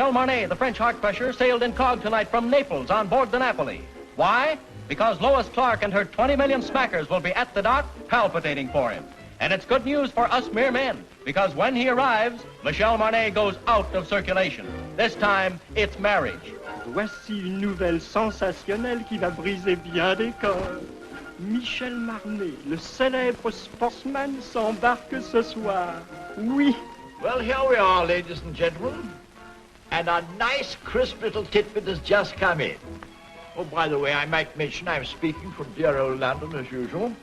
Michel Marnet, the French heart crusher, sailed incog tonight from Naples on board the Napoli. Why? Because Lois Clark and her 20 million smackers will be at the dock palpitating for him. And it's good news for us mere men, because when he arrives, Michel Marnet goes out of circulation. This time, it's marriage. Voici une nouvelle sensationnelle qui va briser bien des corps. Michel Marnet, le célèbre sportsman, s'embarque ce soir. Oui. Well, here we are, ladies and gentlemen. And a nice, crisp little tidbit has just come in. Oh, by the way, I might mention I'm speaking from dear old London as usual.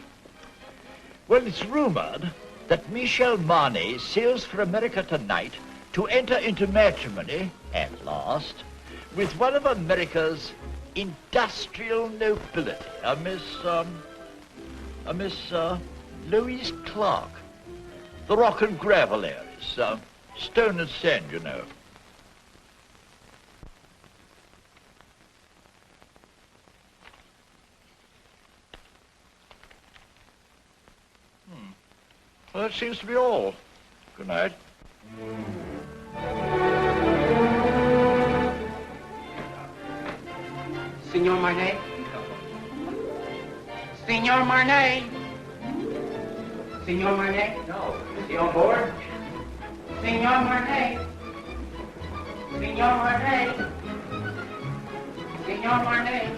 Well, it's rumored that Michel Marnet sails for America tonight to enter into matrimony, at last, with one of America's industrial nobility, a Miss Lois Clark. The rock and gravel areas, stone and sand, you know. Well, that seems to be all. Good night. Senor Marnet? Senor Marnet? Senor Marnet? No. Is he on board? Senor Marnet? Senor Marnet? Senor Marnet?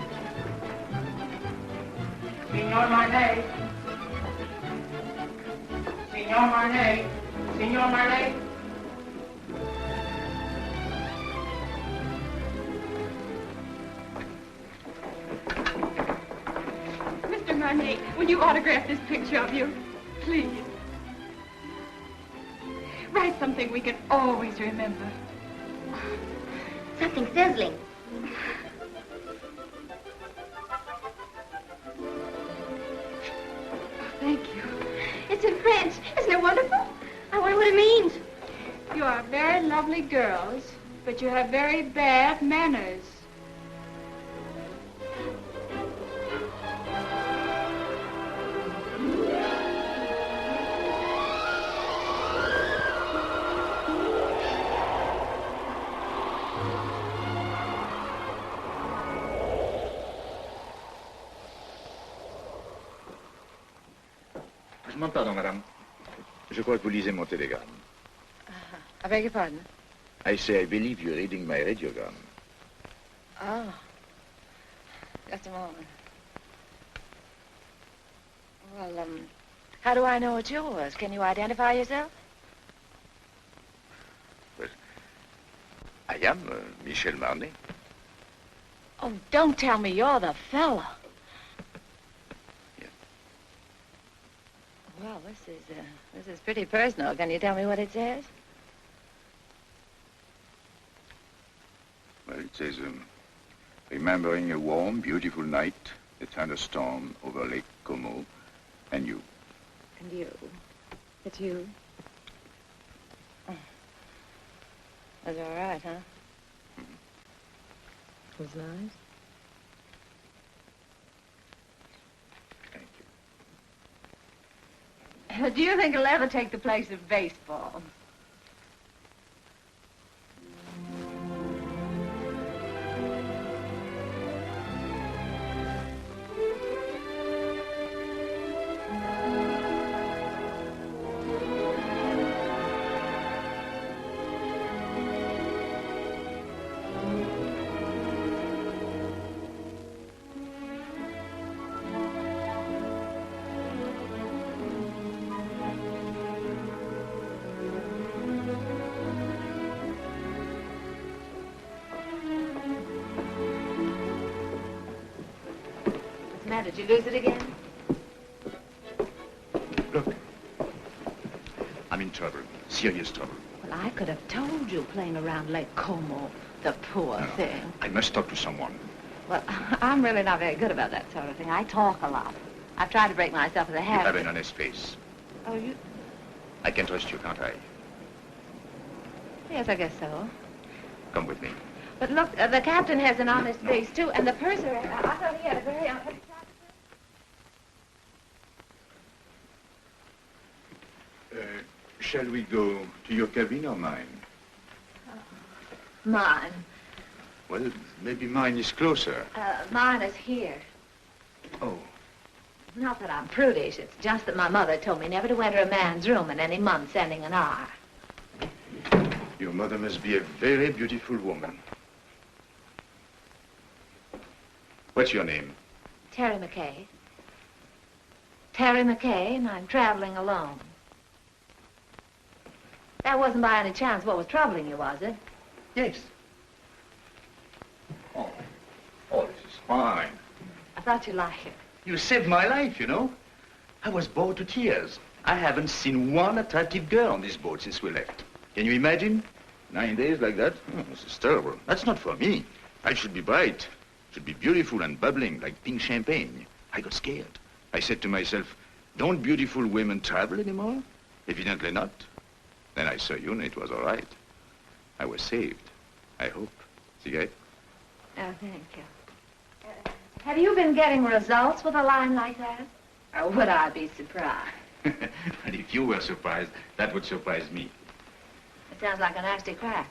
Senor Marnet? Senor Marnet? Senor Marnet? Mr. Marnet, will you autograph this picture of you? Please. Write something we can always remember. Something sizzling. Thank you. It's in French. Isn't it wonderful? I wonder what it means. You are very lovely girls, but you have very bad manners. Je demande pardon, madame. Je crois que vous lisez mon télégramme. I beg your pardon? I say I believe you're reading my radiogram. Oh. Just a moment. Well, how do I know it's yours? Can you identify yourself? Well, I am Michel Marnet. Oh, don't tell me you're the fella. Yeah. Well, this is pretty personal. Can you tell me what it says? Well, it says, remembering a warm, beautiful night, a thunderstorm over Lake Como, and you. And you. It's you. Oh. Was all right, huh? Mm-hmm. Was nice. Thank you. Do you think it'll ever take the place of baseball? Did you lose it again? Look. I'm in trouble. Serious trouble. Well, I could have told you playing around Lake Como. The poor thing. I must talk to someone. Well, I'm really not very good about that sort of thing. I talk a lot. I've tried to break myself of the habit. You have an honest face. Oh, you... I can trust you, can't I? Yes, I guess so. Come with me. But look, the captain has an honest face, too, and the purser, I thought he had a very honest... Shall we go to your cabin or mine? Mine. Well, maybe mine is closer. Mine is here. Oh. Not that I'm prudish. It's just that my mother told me never to enter a man's room in any month ending in R. Your mother must be a very beautiful woman. What's your name? Terry McKay. Terry McKay, and I'm traveling alone. That wasn't by any chance what was troubling you, was it? Yes. Oh, this is fine. I thought you'd like it. You saved my life, you know. I was bored to tears. I haven't seen one attractive girl on this boat since we left. Can you imagine? 9 days like that? Oh, this is terrible. That's not for me. I should be bright. Should be beautiful and bubbling like pink champagne. I got scared. I said to myself, don't beautiful women travel anymore? Evidently not. Then I saw you and it was all right. I was saved. I hope. Cigarette? Oh, thank you. Have you been getting results with a line like that? Or would I be surprised? And if you were surprised, that would surprise me. It sounds like a nasty crack.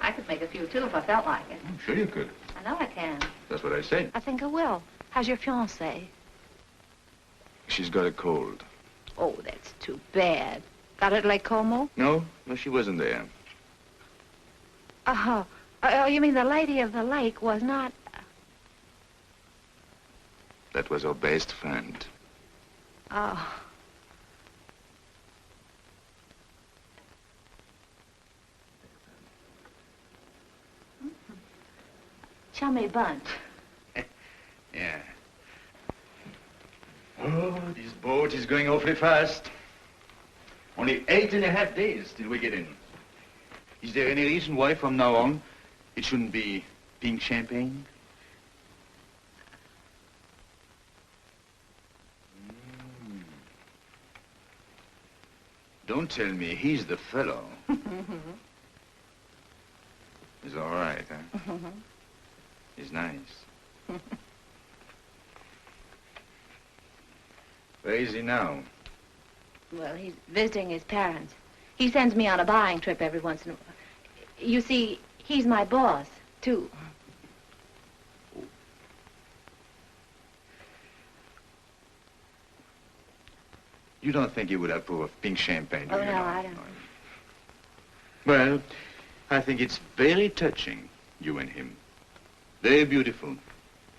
I could make a few, too, if I felt like it. I'm sure you could. I know I can. That's what I said. I think I will. How's your fiancée? She's got a cold. Oh, that's too bad. Got it at Lake Como? No, she wasn't there. Oh, you mean the lady of the lake was not... That was her best friend. Oh. Chummy bunch. Yeah. Oh, this boat is going awfully fast. Only 8.5 days till we get in. Is there any reason why from now on it shouldn't be pink champagne? Don't tell me he's the fellow. He's all right, huh? He's nice. Where is he now? Well, he's visiting his parents. He sends me on a buying trip every once in a while. You see, he's my boss, too. You don't think he would approve of pink champagne, do Oh, you? no, I don't. Well, I think it's very touching, you and him. Very beautiful.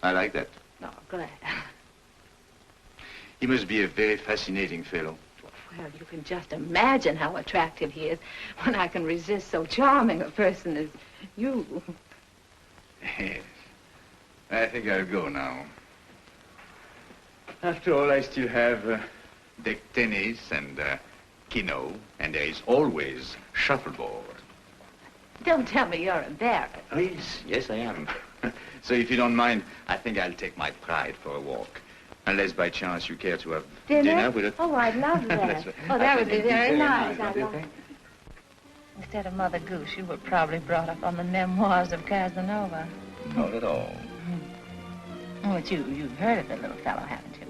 I like that. Oh, glad. He must be a very fascinating fellow. Well, you can just imagine how attractive he is when I can resist so charming a person as you. Yes. I think I'll go now. After all, I still have deck tennis and keno, and there is always shuffleboard. Don't tell me you're embarrassed. Oh, yes, I am. So if you don't mind, I think I'll take my pride for a walk. Unless by chance you care to have dinner with us. Oh, I'd love that. That's right. Oh, that would be very nice. Don't you think? Instead of Mother Goose, you were probably brought up on the memoirs of Casanova. Not at all. Oh, but you've heard of the little fellow, haven't you?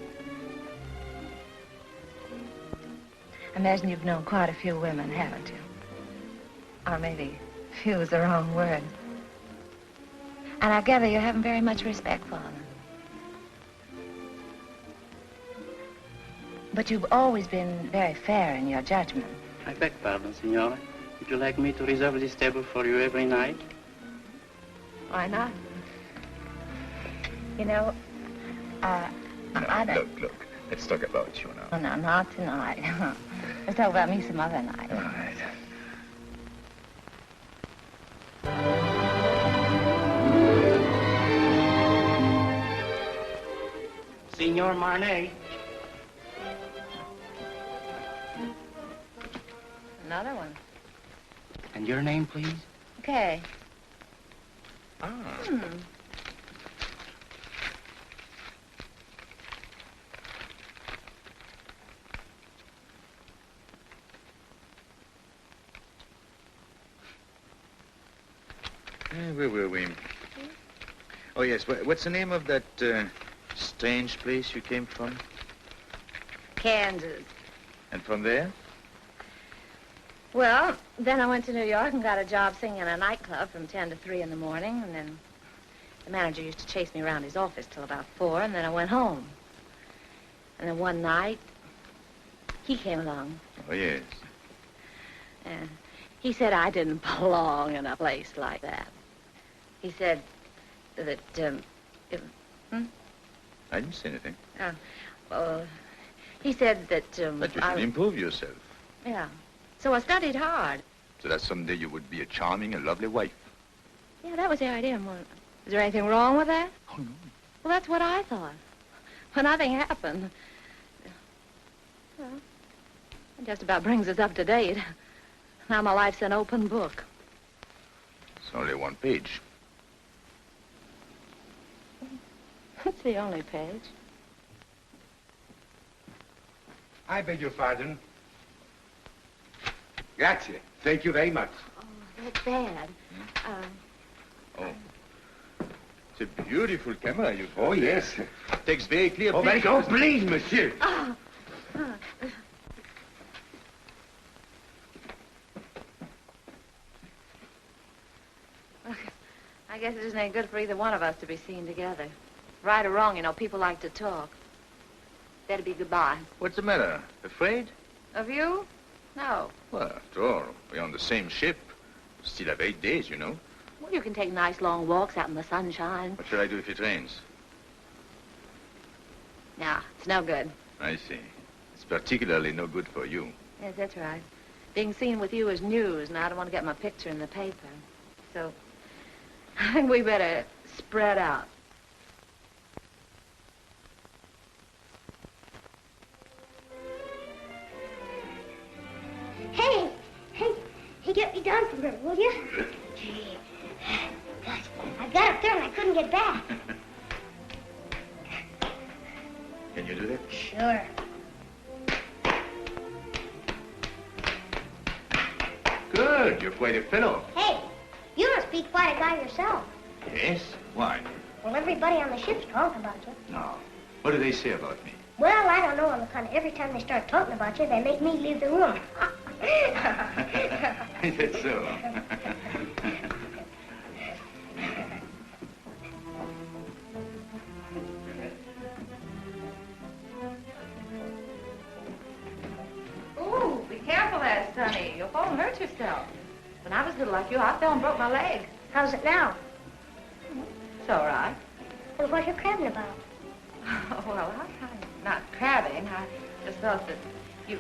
I imagine you've known quite a few women, haven't you? Or maybe few is the wrong word. And I gather you haven't very much respect for them. But you've always been very fair in your judgment. I beg pardon, Signora. Would you like me to reserve this table for you every night? Why not? You know, I don't... Look. Let's talk about you now. Oh, no, not tonight. Let's talk about me some other night. All right. Signor Marnet. Another one. And your name, please? Okay. Ah. Where were we? Oh, yes. What's the name of that strange place you came from? Kansas. And from there? Well, then I went to New York and got a job singing in a nightclub from 10 to 3 in the morning, and then the manager used to chase me around his office till about 4, and then I went home. And then one night, he came along. Oh, yes. And he said I didn't belong in a place like that. He said that, I didn't say anything. He said that, That you should improve yourself. Yeah. So I studied hard. So that someday you would be a charming and lovely wife. Yeah, that was the idea. Is there anything wrong with that? Oh, no. Well, that's what I thought. But nothing happened. Well, it just about brings us up to date. Now my life's an open book. It's only one page. It's the only page. I beg your pardon. Grazie. Thank you very much. Oh, that's bad. Oh. It's a beautiful camera you've got. Oh, yes. Takes very clear Oh, very pictures. good. Please, monsieur. I guess it isn't any good for either one of us to be seen together. Right or wrong, you know, people like to talk. Better be goodbye. What's the matter? Afraid? Of you? No. Well, after all, we're on the same ship. Still have 8 days, you know. Well, you can take nice long walks out in the sunshine. What shall I do if it rains? No, it's no good. I see. It's particularly no good for you. Yes, that's right. Being seen with you is news, and I don't want to get my picture in the paper. So, I think we better spread out. Hey, get me down from here, will you? Gee, I got up there and I couldn't get back. Can you do that? Sure. Good. You're quite a fellow. Hey, you must be quite a guy yourself. Yes? Why? Well, everybody on the ship's talking about you. No. What do they say about me? Well, I don't know, on the kind of every time they start talking about you, they make me leave the room. Is that so? Ooh, be careful there, Sonny. You'll fall and hurt yourself. When I was little like you, I fell and broke my leg. How's it now? It's all right. Well, what you crabbing about? Oh, well, I'm not crabbing. I just thought that you...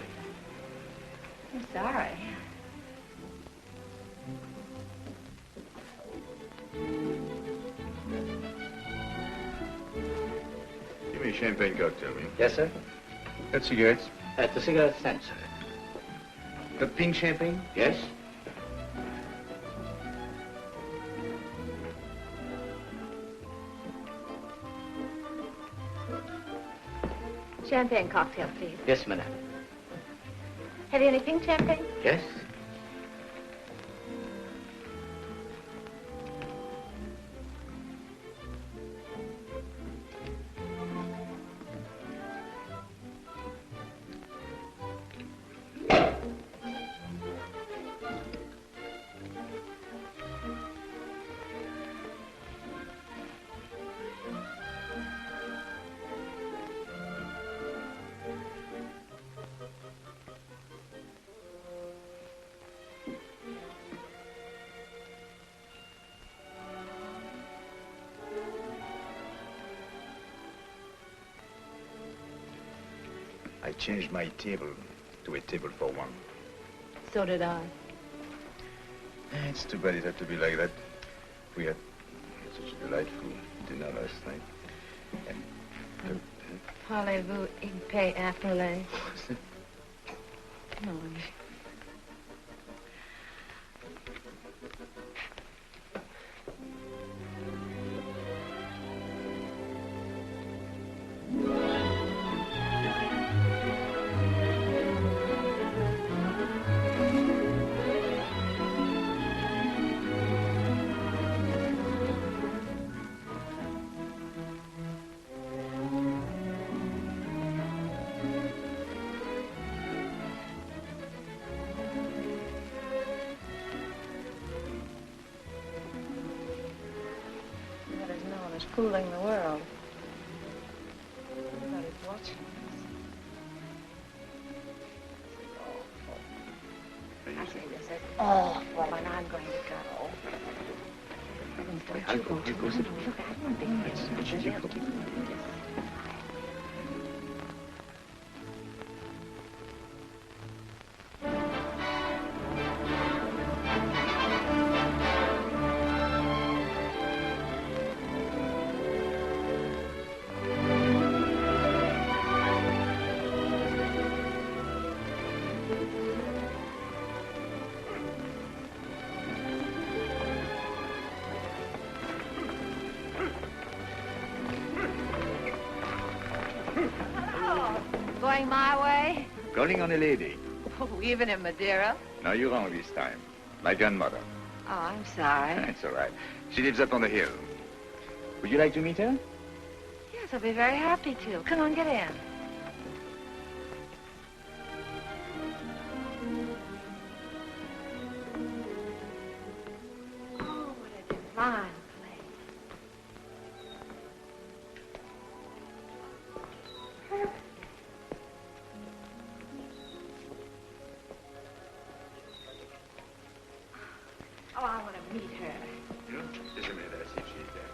I'm sorry. Give me a champagne cocktail, will you? Yes, sir. Got cigarettes? At the cigarette stand, sir. Got pink champagne? Yes? Champagne cocktail, please. Yes, madam. Have you any pink champagne? Yes? I changed my table to a table for one. So did I. It's too bad it had to be like that. We had such a delightful dinner last night. And Parlez-vous in paix afterlay? No. fooling the world. Everybody's watching us. This is awful. I say this is awful, and I'm going to go. Don't you go too. Look, I won't be here. Going my way? Calling on a lady. Oh, even in Madeira? No, you're wrong this time. My grandmother. Oh, I'm sorry. It's all right. She lives up on the hill. Would you like to meet her? Yes, I'll be very happy to. Come on, get in. Oh, what a divine place. Oh, I want to meet her. Just a minute, I'll see if she's there.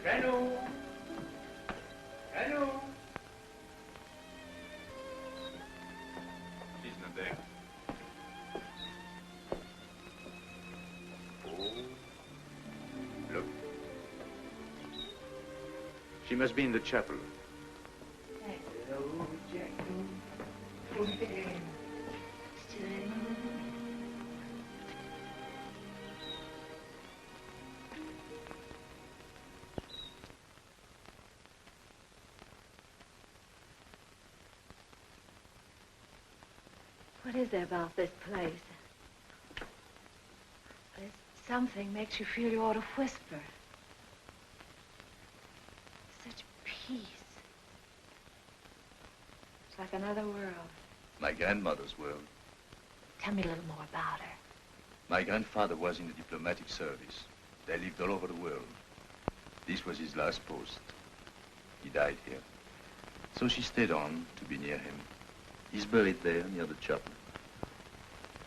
Hello. Hello. She's not there. Oh. Look. She must be in the chapel. Hello, Jack. What is there about this place? There's something makes you feel you ought to whisper. Such peace. It's like another world. My grandmother's world. Tell me a little more about her. My grandfather was in the diplomatic service. They lived all over the world. This was his last post. He died here. So she stayed on to be near him. He's buried there near the chapel.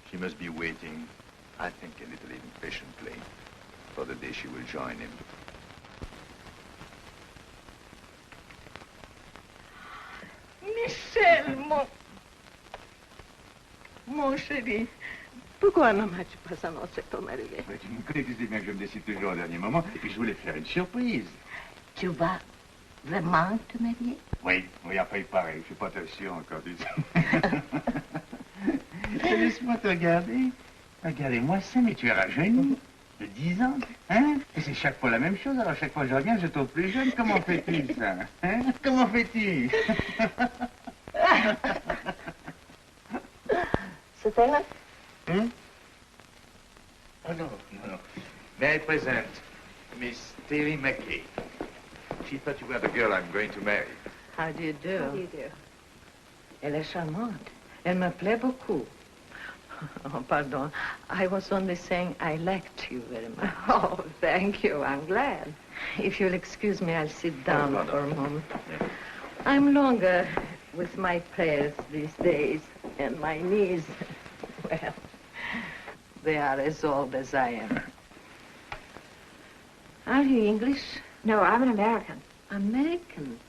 She must be waiting, I think a little impatiently, for the day she will join him. Michel, mon chéri, pourquoi ne m'as-tu pas annoncé ton arrivée? Tu me connais, tu sais bien que je me décide toujours au dernier moment, et puis je voulais faire une surprise. Tu vas vraiment te marier? Oui, enfin, il paraît, je suis pas très sûr encore, tu sais. Laisse-moi te regarder. Regardez-moi ça, mais tu es rajeuni de 10 ans, hein? Et c'est chaque fois la même chose, alors chaque fois que je reviens, je trouve plus jeune. Comment fais-tu, ça? Hein? Comment fais-tu? C'est elle? Hmm? Oh, no. May I present Miss Terry McKay. She thought you were the girl I'm going to marry. How do you do? How do you do? Elle est charmante. Elle me plaît beaucoup. Oh, pardon. I was only saying I liked you very much. Oh, thank you. I'm glad. If you'll excuse me, I'll sit down pardon. for a moment. I'm longer with my prayers these days, and my knees, well, they are as old as I am. Are you English? No, I'm an American. American?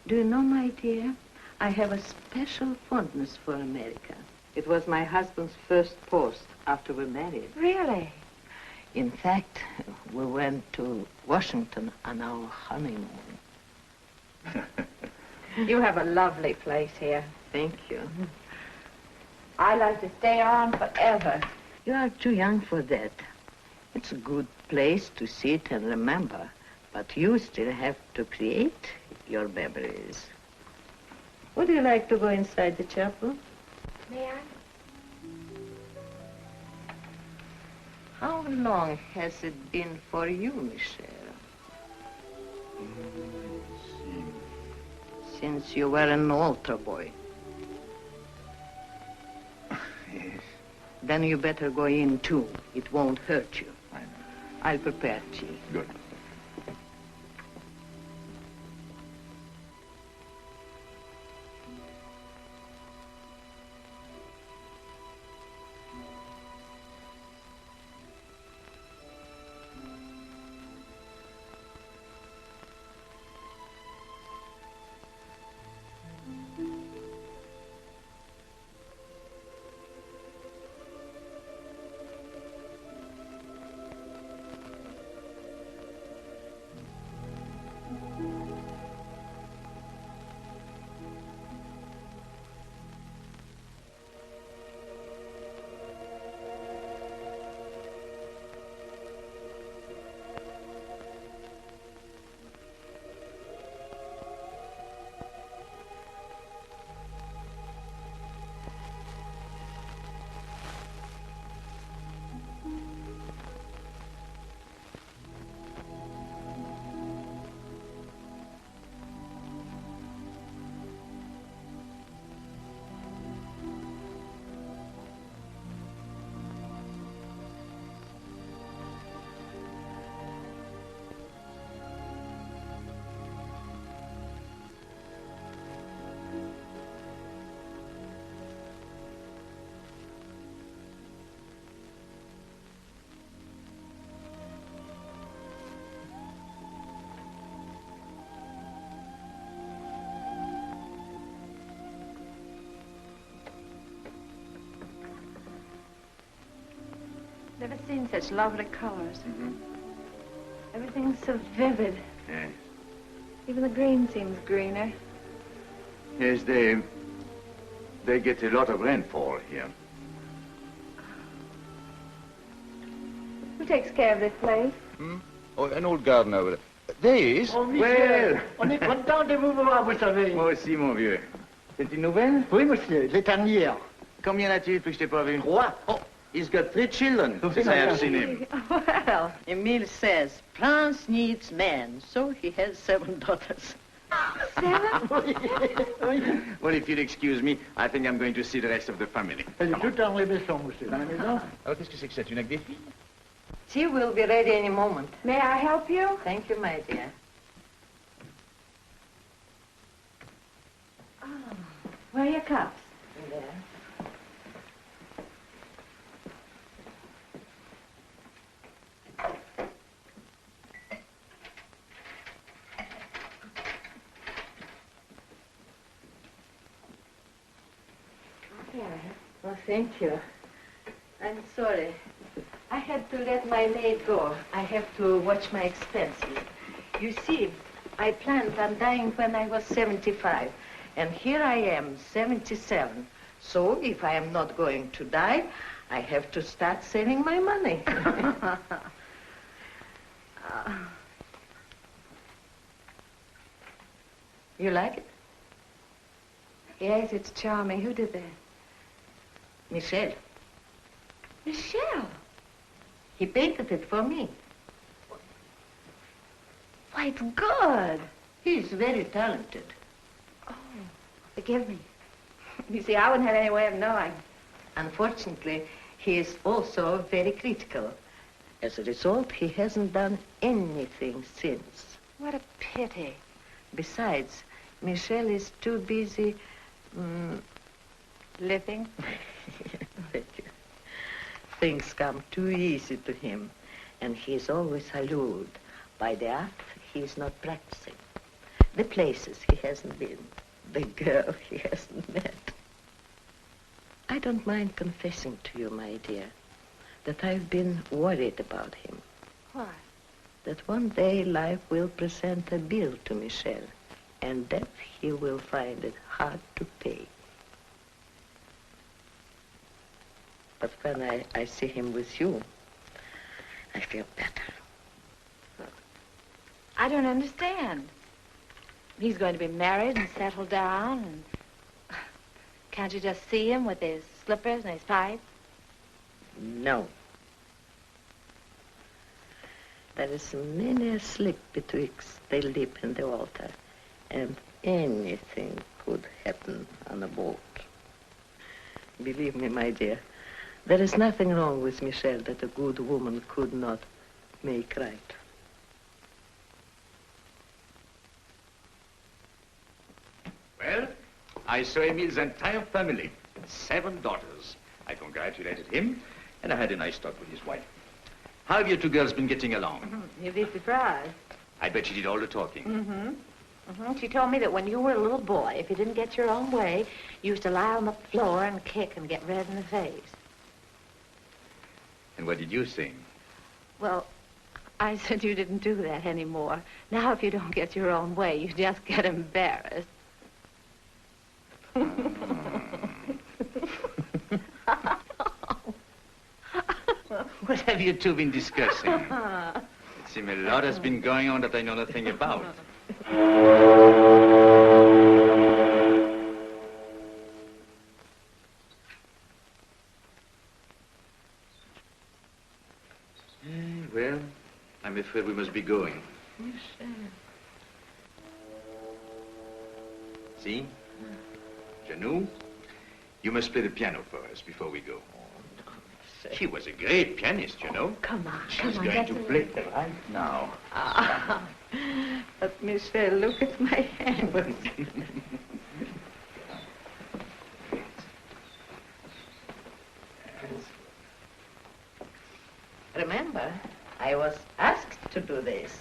Do you know, my dear, I have a special fondness for America. It was my husband's first post after we married. Really? In fact, we went to Washington on our honeymoon. You have a lovely place here. Thank you. I'd like to stay on forever. You are too young for that. It's a good place to sit and remember, but you still have to create your memories. Would you like to go inside the chapel? May I? How long has it been for you, Michel? Since you were an altar boy. Yes. Then you better go in, too. It won't hurt you. I know. I'll prepare tea. Good. Never seen such lovely colors. Mm-hmm. Everything's so vivid. Yes. Even the green seems greener. Yes, they get a lot of rainfall here. Who takes care of this place? Hmm? Oh, an old gardener over there. There he is. Oh, Michel, Well. on est content de vous voir, vous savez. Moi aussi, mon vieux. C'est une nouvelle? Oui, monsieur, les dernières. Combien as-tu depuis que je t'ai pas vu? 3. Oh, he's got 3 children since I have seen him. Well, Emile says France needs men, so he has 7 daughters. 7? Well, if you'll excuse me, I think I'm going to see the rest of the family. Elle est toute en réveillon, monsieur, dans la maison. Alors, qu'est-ce que c'est que ça? Tu n'as que des filles? Tea will be ready any moment. May I help you? Thank you, my dear. Oh, where are your cups? There. Oh, thank you. I'm sorry. I had to let my maid go. I have to watch my expenses. You see, I planned on dying when I was 75, and here I am, 77. So if I am not going to die, I have to start saving my money. You like it? Yes, it's charming. Who did that? Michel. Michel. He painted it for me. Why, it's good. He's very talented. Oh, forgive me. You see, I wouldn't have any way of knowing. Unfortunately, he is also very critical. As a result, he hasn't done anything since. What a pity. Besides, Michel is too busy Living? Thank you. Things come too easy to him, and he is always allured by the art he is not practicing, the places he hasn't been, the girl he hasn't met. I don't mind confessing to you, my dear, that I've been worried about him. Why? That one day life will present a bill to Michel, and that he will find it hard to pay. But when I see him with you, I feel better. I don't understand. He's going to be married and settled down, and can't you just see him with his slippers and his pipe? No. There is many a slip betwixt the lip and the altar, and anything could happen on a boat. Believe me, my dear, there is nothing wrong with Michel that a good woman could not make right. Well, I saw Emile's entire family, 7 daughters. I congratulated him, and I had a nice talk with his wife. How have you two girls been getting along? You'd be surprised. I bet she did all the talking. She told me that when you were a little boy, if you didn't get your own way, you used to lie on the floor and kick and get red in the face. And what did you sing? Well, I said you didn't do that anymore. Now, if you don't get your own way, you just get embarrassed. What have you two been discussing? It seems a lot has been going on that I know nothing about. Well, I'm afraid we must be going. See? Janou, you must play the piano for us before we go. She was a great pianist, you know. Come on, She's going to play right now. But Michel, look at my hands. Remember, I was asked to do this.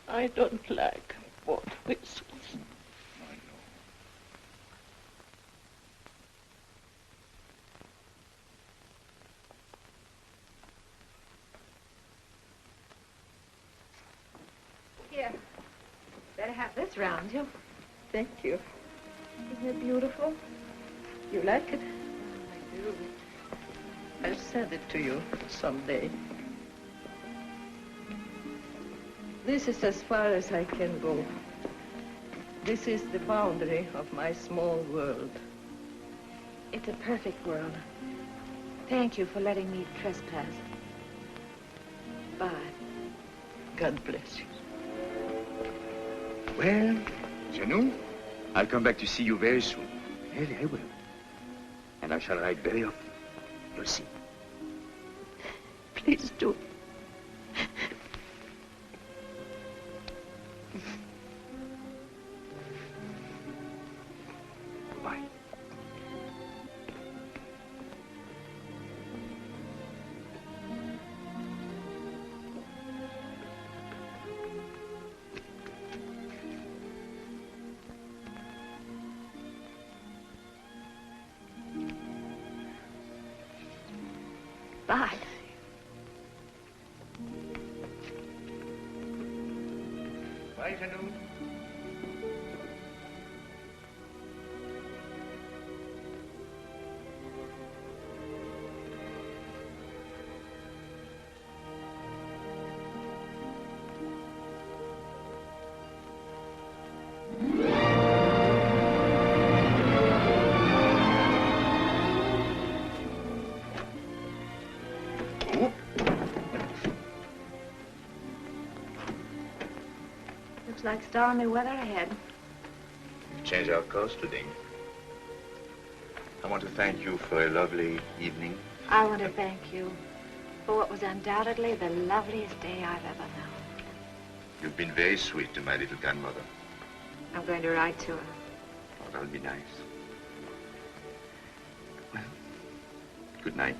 I don't like both whistles. I know. Here, better have this round you. Thank you. Isn't it beautiful? You like it? I do. I'll send it to you someday. This is as far as I can go. This is the boundary of my small world. It's a perfect world. Thank you for letting me trespass. Bye. God bless you. Well, Janou, I'll come back to see you very soon. Really, I will. And I shall write very often. You'll see. Please do. Goodbye. Bye. Bye, Janou. Looks like stormy weather ahead. We've changed our course today. I want to thank you for a lovely evening. I want to thank you for what was undoubtedly the loveliest day I've ever known. You've been very sweet to my little grandmother. I'm going to write to her. Oh, that'll be nice. Well, good night.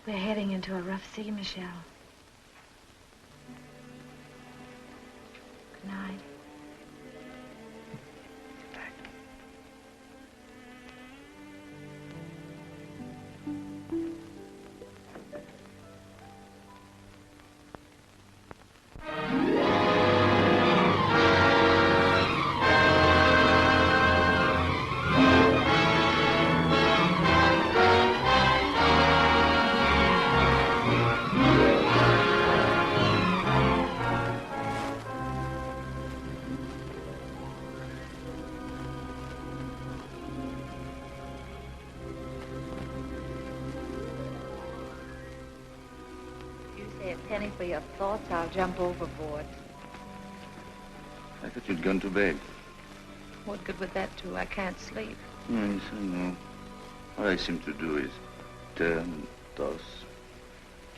We're heading into a rough sea, Michel. Good night. Penny for your thoughts, I'll jump overboard. I thought you'd gone to bed. What good would that do? I can't sleep. Yes, I know. All I seem to do is turn and toss.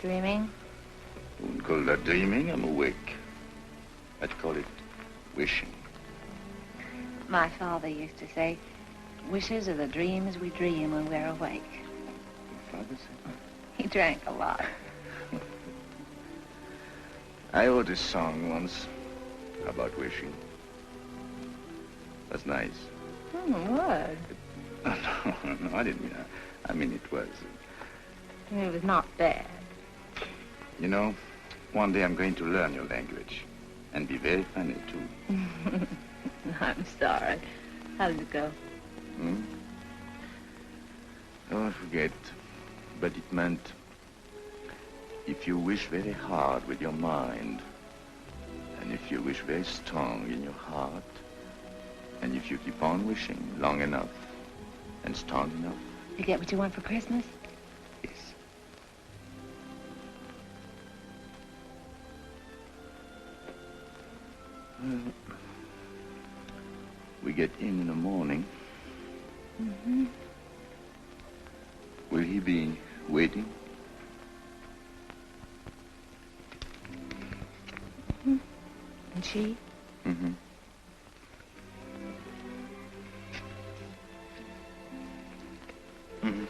Dreaming? I wouldn't call that dreaming. I'm awake. I'd call it wishing. My father used to say, wishes are the dreams we dream when we're awake. Your father said that? He drank a lot. I wrote a song once about wishing. That's nice. What? No, I didn't mean that. I mean, it was. It was not bad. You know, one day I'm going to learn your language. And be very funny, too. I'm sorry. How did it go? Oh, I forget. But it meant, if you wish very hard with your mind, and if you wish very strong in your heart, and if you keep on wishing long enough and strong enough. You get what you want for Christmas? Yes. Well, we get in the morning. Mm-hmm. Will he be waiting? Mm-hmm. And she? Mm-hmm. Mm-hmm.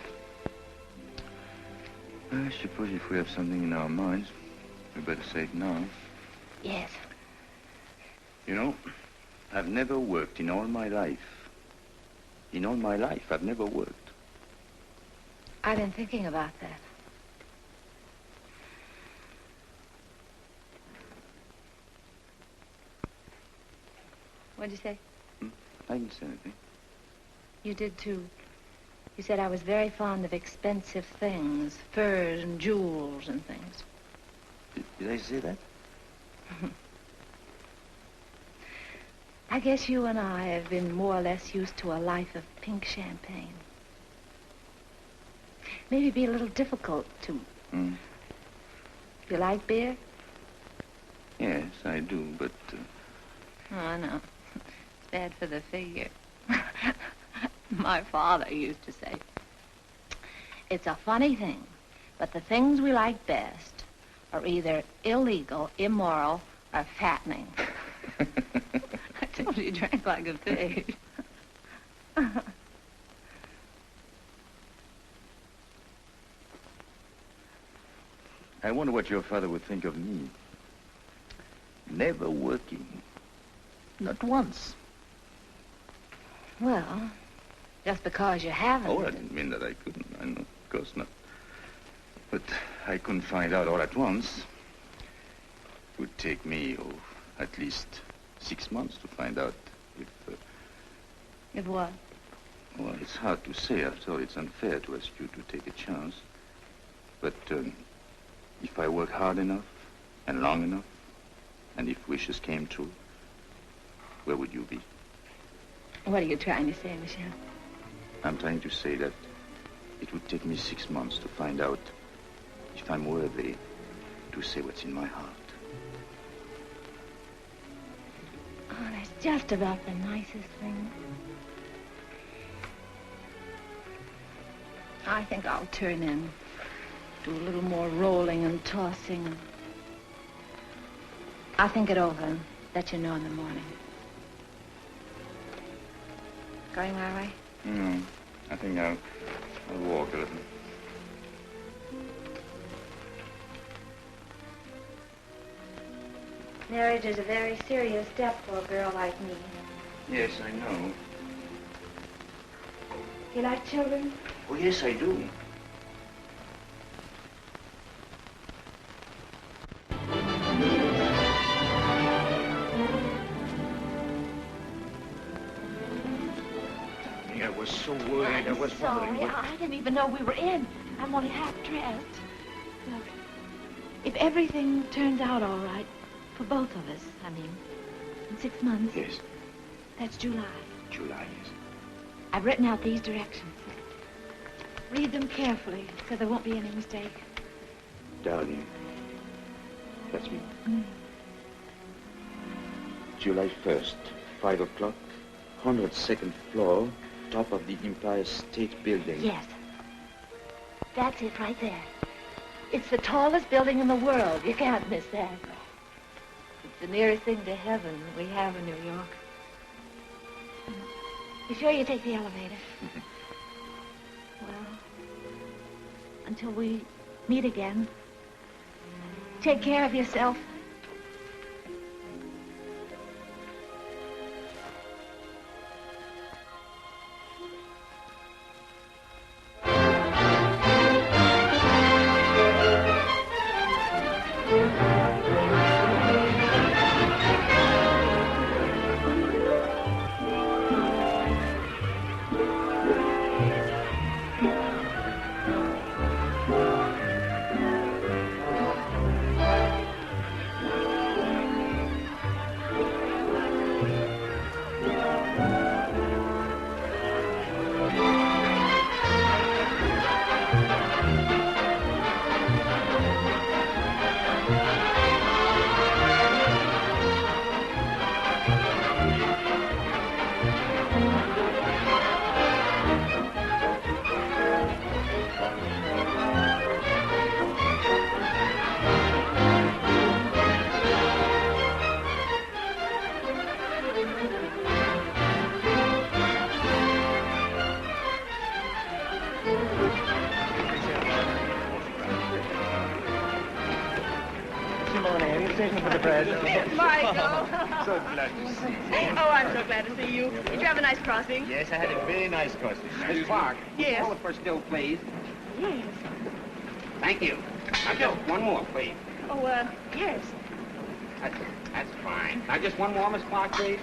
I suppose if we have something in our minds, we better say it now. Yes. You know, I've never worked in all my life. In all my life, I've never worked. I've been thinking about that. What'd you say? I didn't say anything. You did too. You said I was very fond of expensive things, furs and jewels and things. Did I say that? I guess you and I have been more or less used to a life of pink champagne. Maybe it'd be a little difficult to... Mm. You like beer? Yes, I do, but... Oh, I know. It's bad for the figure. My father used to say, it's a funny thing, but the things we like best are either illegal, immoral, or fattening. I told you he drank like a pig. I wonder what your father would think of me. Never working. Not once. Well, just because you haven't. Oh, I didn't mean that I couldn't. I know, of course not. But I couldn't find out all at once. It would take me, at least 6 months to find out if... If what? Well, it's hard to say. After all, it's unfair to ask you to take a chance. But if I work hard enough and long enough, and if wishes came true, where would you be? What are you trying to say, Michel? I'm trying to say that it would take me 6 months to find out if I'm worthy to say what's in my heart. Oh, that's just about the nicest thing. I think I'll turn in. Do a little more rolling and tossing. I'll think it over and let you know in the morning. Going my way? No, I think I'll walk a little. Marriage is a very serious step for a girl like me. Yes, I know. You like children? Oh, yes, I do. I was so worried. I was wondering sorry. I didn't even know we were in. I'm only half dressed. Look, if everything turns out all right, for both of us, I mean, in 6 months. Yes. That's July. July, yes. I've written out these directions. Read them carefully, so there won't be any mistake. Darling, that's me. July 1st, 5 o'clock, 102nd floor, top of the Empire State Building. Yes. That's it right there. It's the tallest building in the world. You can't miss that. It's the nearest thing to heaven we have in New York. You sure you take the elevator? Well, until we meet again, take care of yourself. Michael. So glad to see you. Oh, I'm so glad to see you. Did you have a nice crossing? Yes, I had a very nice crossing. Miss Clark, Yes. call it for still, please. Yes. Thank you. Now, just one more, please. Oh, yes. That's fine. Now, just one more, Miss Clark, please.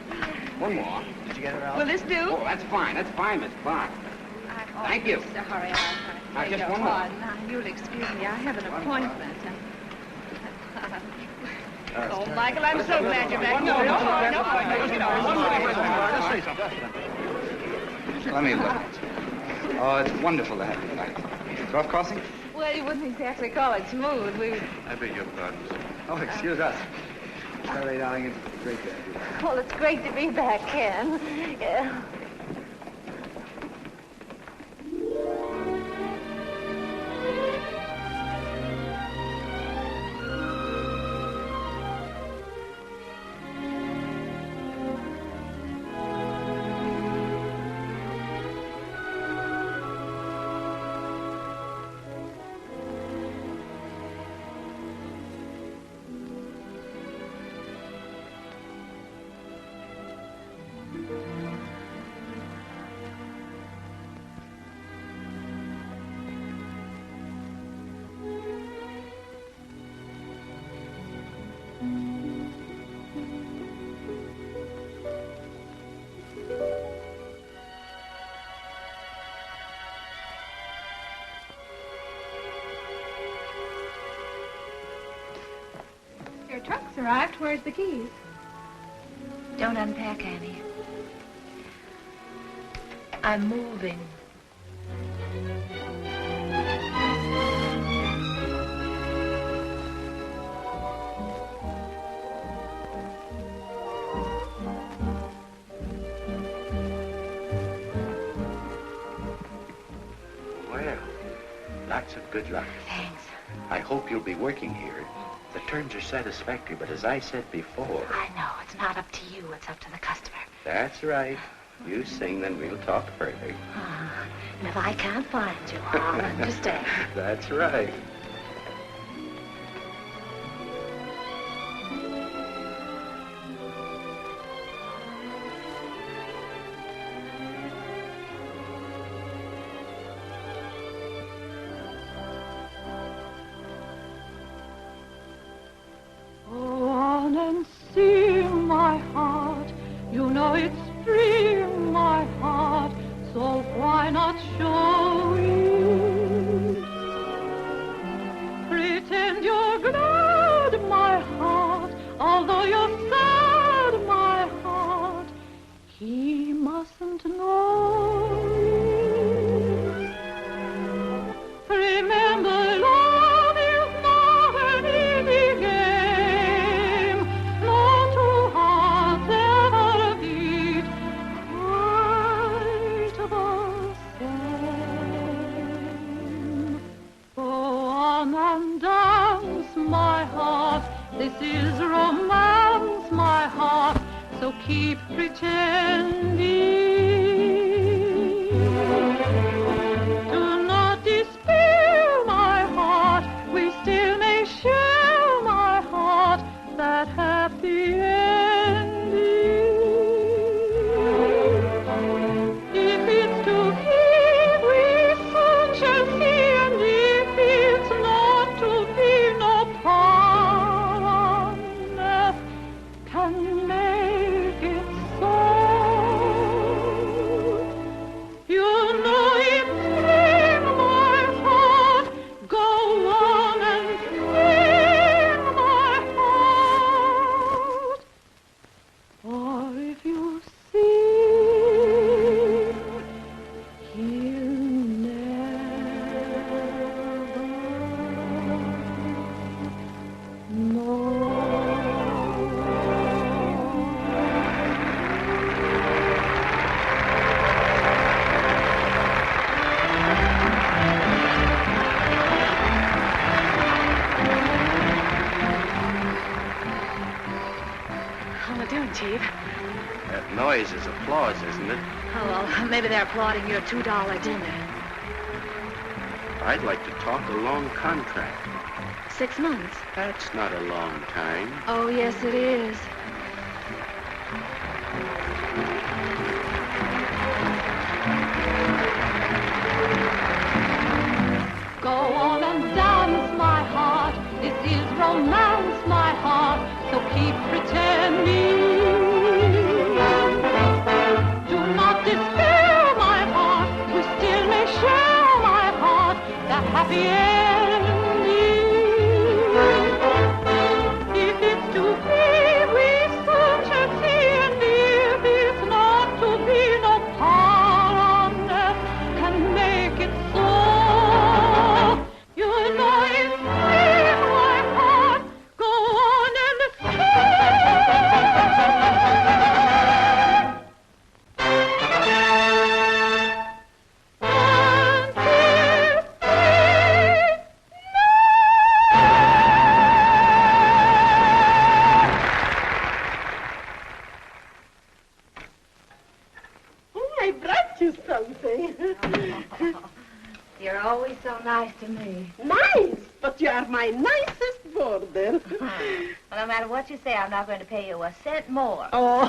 One more. Did you get it out? Will this do? Oh, that's fine. That's fine, Miss Clark. Thank you. Sorry, Now, beg just your one more. pardon. Now, you'll excuse me. I have an appointment. Oh, Michael, I'm so glad you're back. Let me look. Oh, it's wonderful to have you back. Rough crossing? Well, you wouldn't exactly call it smooth. I beg your pardon, sir. Oh, excuse us. Sorry, darling, it's great to have you back. Well, it's great to be back, Ken. Yeah. Your trunk's arrived. Where's the keys? Don't unpack, Annie. I'm moving. Well, lots of good luck. Thanks. I hope you'll be working here. The terms are satisfactory, but as I said before... I know. It's not up to you. It's up to the customer. That's right. You sing, then we'll talk further. And if I can't find you, I'll understand. That's right. Go on and sing, my heart. You know it's free, my heart. So why not show it? Pretend you're glad, my heart. Although you're sad, my heart. He mustn't know it. Remember, love is not an easy game. No two hearts ever beat quite the same. Go on and dance, my heart. This is romance, my heart. So keep pretending. Do not despair, my heart. We still may share, my heart, that happy ending. If it's to be, we soon shall see, and if it's not to be, no power on earth can make it so. You know it's in my heart. Go on and sing, my heart. Or if you sing, he'll never know. How are you doing, Chief? That noise is applause, isn't it? Oh, well, maybe they're applauding your $2 dinner. I'd like to talk a long contract. 6 months. That's not a long time. Oh, yes, it is. Go on and dance, my heart. This is romance, my heart. So keep pretending. Do not despair, my heart. We still may you something. You're always so nice to me. Nice? But you are my nicest boarder. Well, no matter what you say, I'm not going to pay you a cent more. Oh,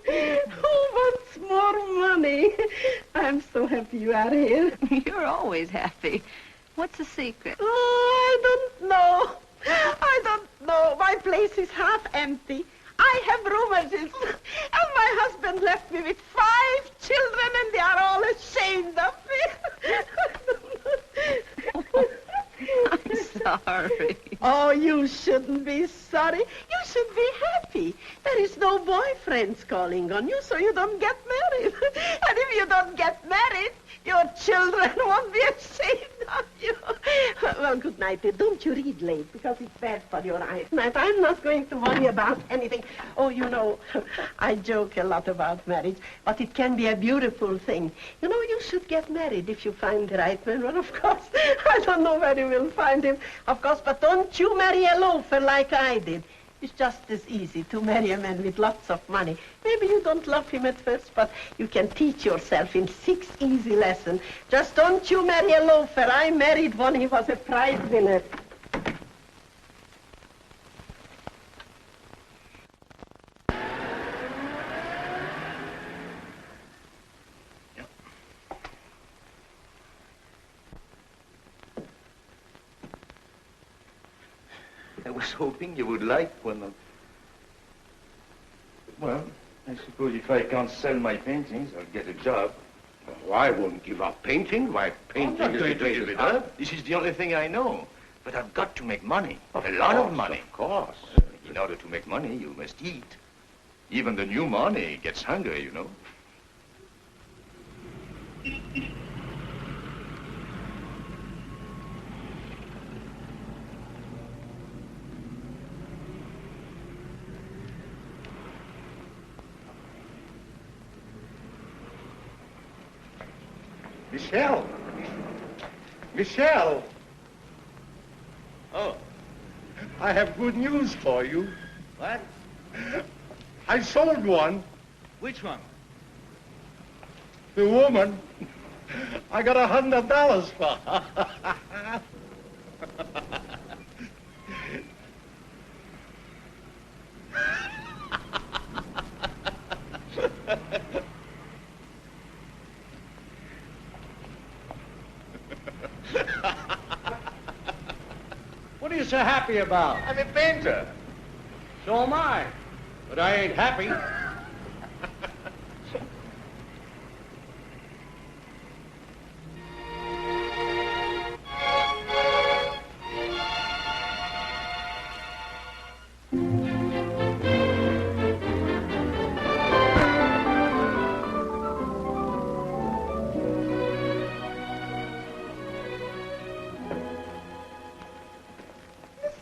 who wants more money? I'm so happy you are here. You're always happy. What's the secret? Oh, I don't know. I don't know. My place is half empty. I have rheumatism. And my husband left me with 5 children, and they are all ashamed of me. I'm sorry. Oh, you shouldn't be sorry. You should be happy. There is no boyfriends calling on you, so you don't get married. And if you don't get married, your children won't be ashamed of you. Well, good night, dear. Don't you read late, because it's bad for your eyes. Night. I'm not going to worry about anything. Oh, you know, I joke a lot about marriage, but it can be a beautiful thing. You know, you should get married if you find the right man. Well, of course, I don't know where you will find him, of course, but don't you marry a loafer like I did. It's just as easy to marry a man with lots of money. Maybe you don't love him at first, but you can teach yourself in 6 easy lessons. Just don't you marry a loafer. I married one. He was a prize winner. I was hoping you would like one of... Well, I suppose if I can't sell my paintings, I'll get a job. Oh, I won't give up painting. Why, painting I'm not is going the to give greatest it up. This is the only thing I know. But I've got to make money. A lot of money. Of course. In order to make money, you must eat. Even the new money gets hungry, you know. Michel! Michel! Oh. I have good news for you. What? I sold one. Which one? The woman. I got $100 for her. What are you so happy about? I'm a painter. So am I. But I ain't happy.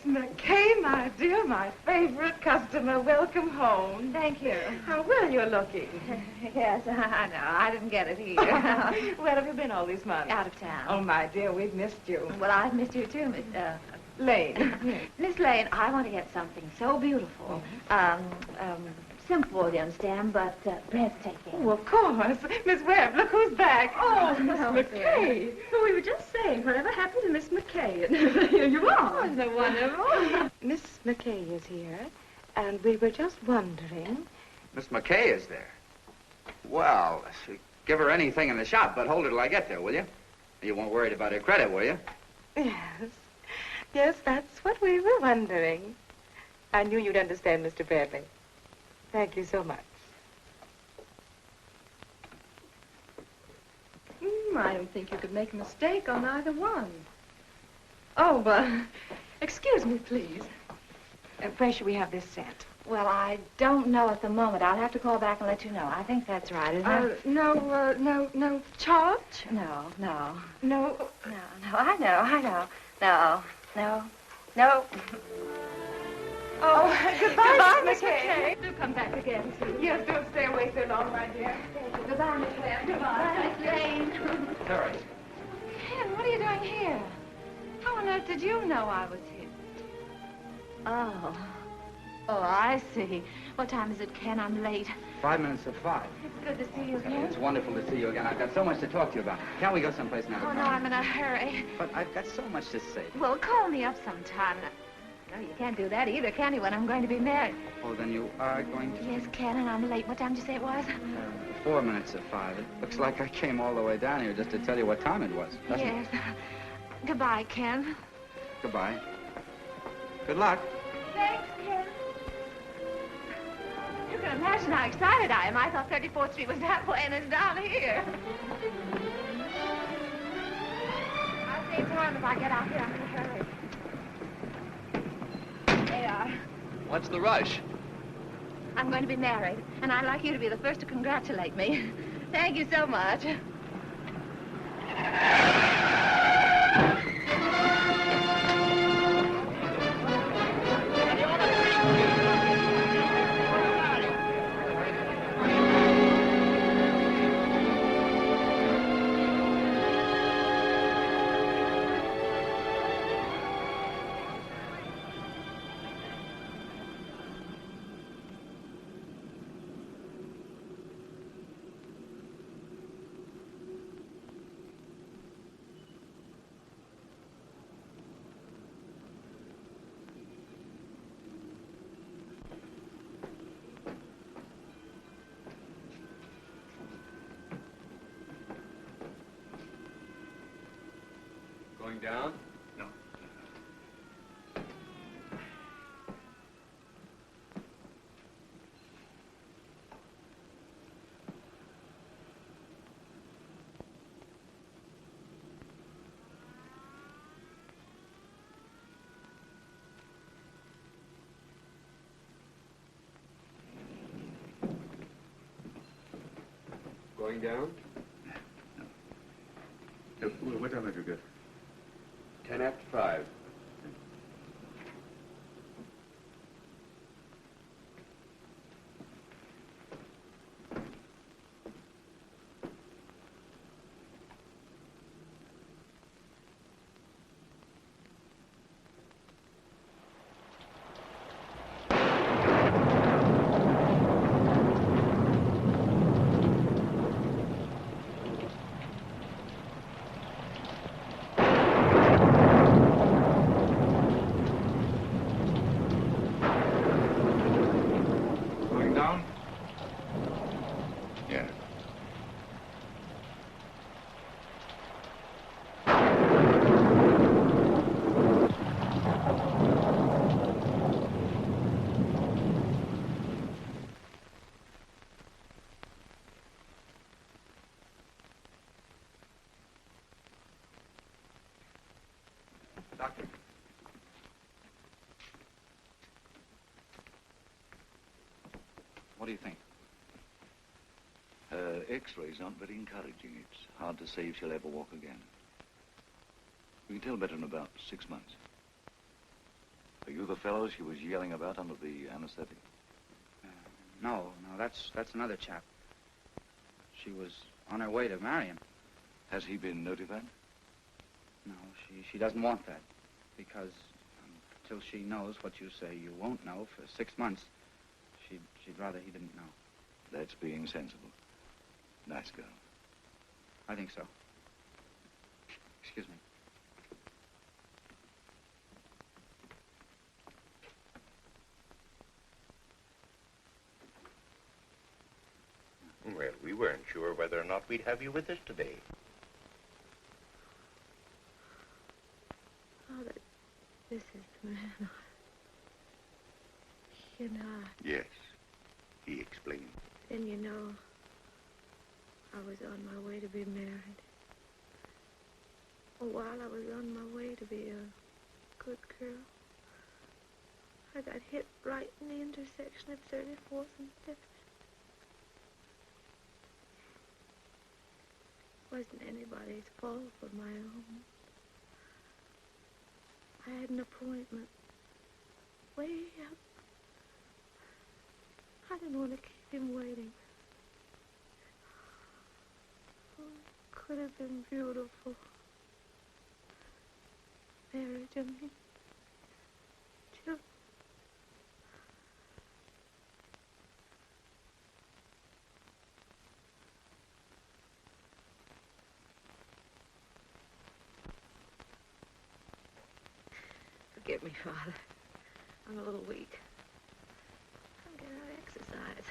McKay, my dear, my favorite customer. Welcome home. Thank you. How well you're looking. Yes, I know. I didn't get it either. Where have you been all these months? Out of town. Oh, my dear, we've missed you. Well, I've missed you too, Miss Lane. Miss Lane, I want to get something so beautiful. Simple, you understand, but breathtaking. Oh, of course. Miss Webb, look who's back. Oh, Miss McKay. Well, we were just saying, whatever happened to Miss McKay? And here you are. Oh, so wonderful. Miss McKay is here, and we were just wondering. Miss McKay is there. Well, give her anything in the shop, but hold her till I get there, will you? You won't worry about her credit, will you? Yes. Yes, that's what we were wondering. I knew you'd understand, Mr. Bradley. Thank you so much. I don't think you could make a mistake on either one. Oh, excuse me, please. Where should we have this sent? Well, I don't know at the moment. I'll have to call back and let you know. I think that's right, isn't it? No charge? No. No. I know. No. Oh, goodbye, Miss Miss McKay. Do come back again, please. Yes, don't stay away so long, my dear. Goodbye, Miss Webb. Goodbye, Miss Lane. Terry. Ken, what are you doing here? How on earth did you know I was here? Oh, I see. What time is it, Ken? I'm late. 5 minutes to 5. It's good to see you again. It's wonderful to see you again. I've got so much to talk to you about. Can't we go someplace now? Oh, no, I'm in a hurry. But I've got so much to say. Well, call me up sometime. No, you can't do that either, can you, when I'm going to be married? Oh, then you are going to... Yes, Ken, and I'm late. What time did you say it was? 4 minutes to 5. It looks like I came all the way down here just to tell you what time it was, doesn't Yes. it? Goodbye, Ken. Goodbye. Good luck. Thanks, Ken. You can imagine how excited I am. I thought 34th Street was that way, and it's down here. I'll save time if I get out here. I'm in a hurry. They are. What's the rush? I'm going to be married, and I'd like you to be the first to congratulate me. Thank you so much. Going down? No. Going down? No. What time have you got? 10 after 5. Doctor. What do you think? Her x-rays aren't very encouraging. It's hard to say if she'll ever walk again. We can tell better in about 6 months. Are you the fellow she was yelling about under the anesthetic? No, that's another chap. She was on her way to marry him. Has he been notified? No, she doesn't want that. Because until she knows what you say you won't know for 6 months, she'd rather he didn't know. That's being sensible. Nice girl. I think so. Excuse me. Well, we weren't sure whether or not we'd have you with us today. Oh, this is the man. You know. Yes, he explained. Then you know, I was on my way to be married. Well, while I was on my way to be a good girl, I got hit right in the intersection of 34th and 5th. Wasn't anybody's fault but my own. I had an appointment way up. I didn't want to keep him waiting. Oh, it could have been beautiful. Marriage, I mean. Forgive me, Father. I'm a little weak. I'm getting out of exercise.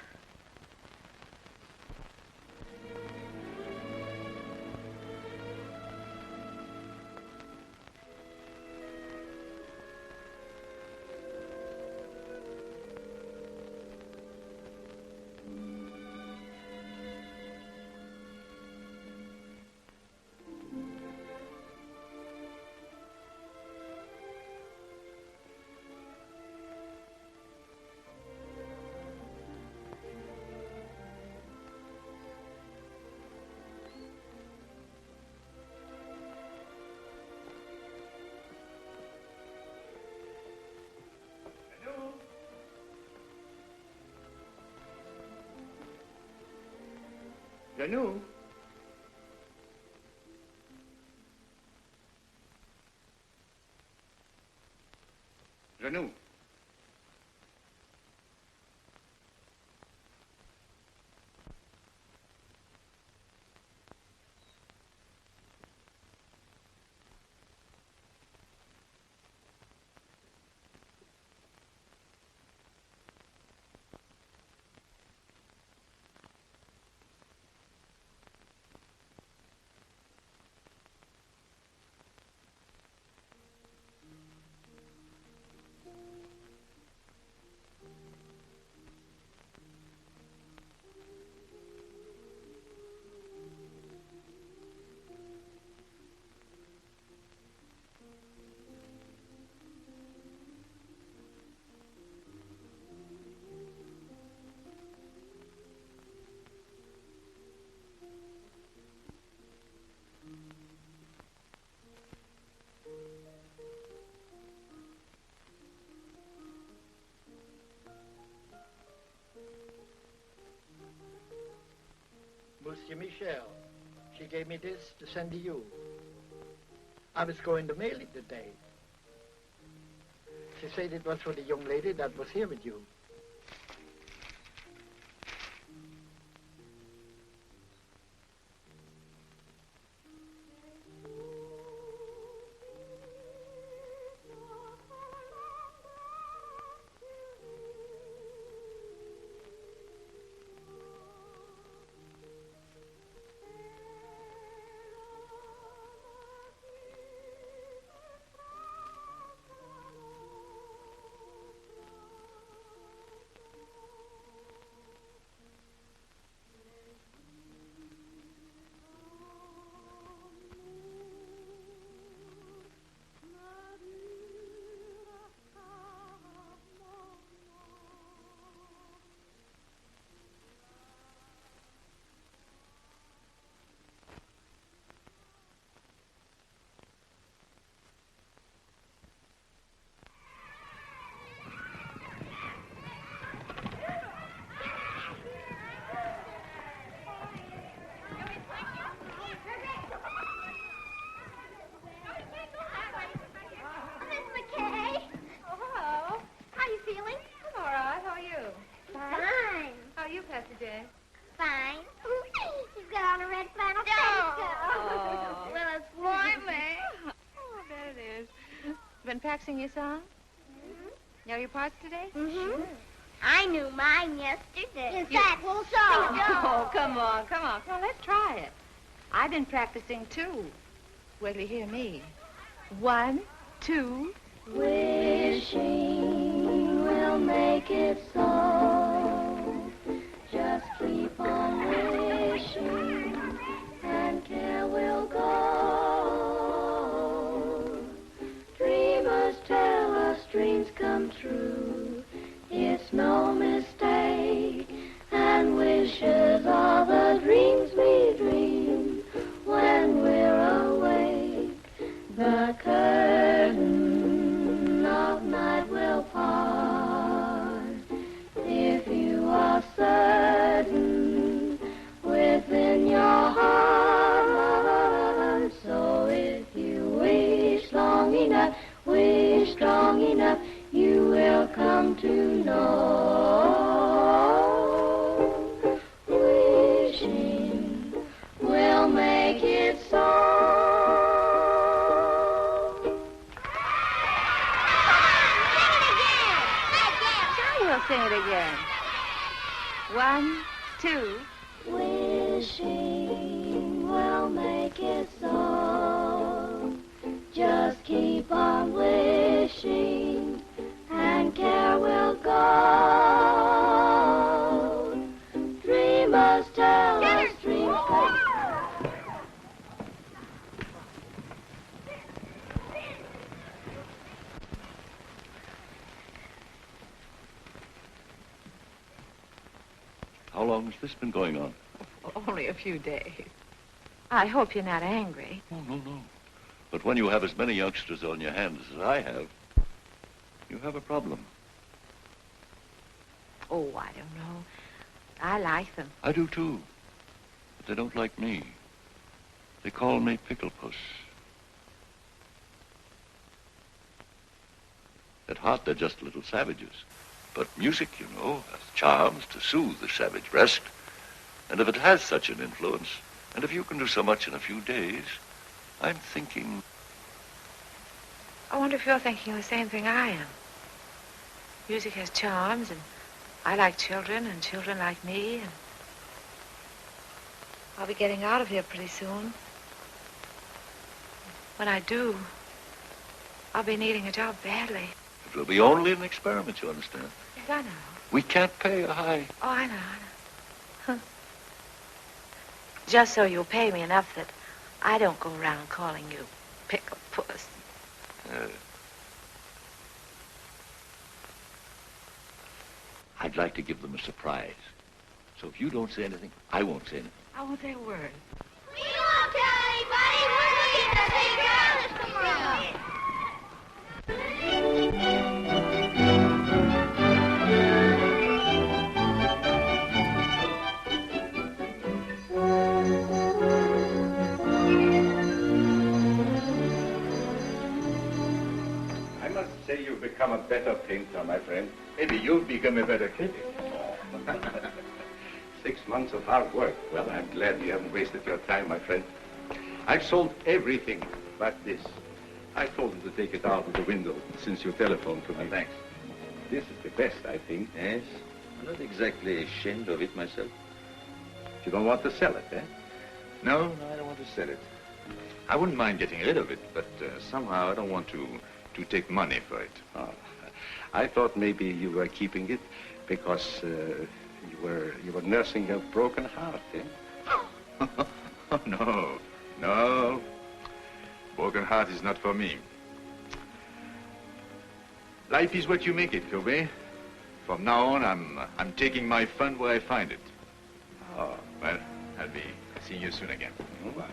Janou? Janou? Monsieur Michel, she gave me this to send to you. I was going to mail it today. She said it was for the young lady that was here with you. Fine. She's got on a red flannel petticoat. Well, it's warm, Oh, I bet it is. Been practicing your song? Know your parts today? Sure. I knew mine yesterday. In fact, we'll sing Oh, come on. Let's try it. I've been practicing, too. Wait till you hear me. 1, 2. Wishing will make it so. Just keep on wishing, and care will go. Dreamers tell us dreams come true. It's no mistake, and wishes are the dreams we dream when we're awake. The curtain of night will part. The 1, 2. Wishing will make it so. Just keep on wishing and care will go. Dreamers tell us dreams come. How long has this been going on? Only a few days. I hope you're not angry. Oh, no. But when you have as many youngsters on your hands as I have, you have a problem. Oh, I don't know. I like them. I do, too. But they don't like me. They call me Pickle Puss. At heart, they're just little savages. But music, you know, has charms to soothe the savage breast. And if it has such an influence, and if you can do so much in a few days, I'm thinking... I wonder if you're thinking the same thing I am. Music has charms, and I like children, and children like me, and I'll be getting out of here pretty soon. When I do, I'll be needing a job badly. It will be only an experiment, you understand? Yes, I know. We can't pay a high... Oh, I know. Huh. Just so you'll pay me enough that I don't go around calling you Pickle Puss. I'd like to give them a surprise. So if you don't say anything, I won't say anything. I won't say a word. We won't tell anybody. We're looking to take care of this tomorrow. Say you've become a better painter, my friend. Maybe you've become a better critic. 6 months of hard work. Well, I'm glad you haven't wasted your time, my friend. I've sold everything but this. I told him to take it out of the window since you telephoned to me. Thanks. This is the best, I think. Yes? I'm not exactly ashamed of it myself. You don't want to sell it, eh? No, I don't want to sell it. I wouldn't mind getting rid of it, but somehow I don't want to take money for it. Oh, I thought maybe you were keeping it because you were nursing a broken heart, eh? Oh, no. Broken heart is not for me. Life is what you make it, Kobe. From now on, I'm taking my fun where I find it. Oh. Well, I'll be seeing you soon again. Bye.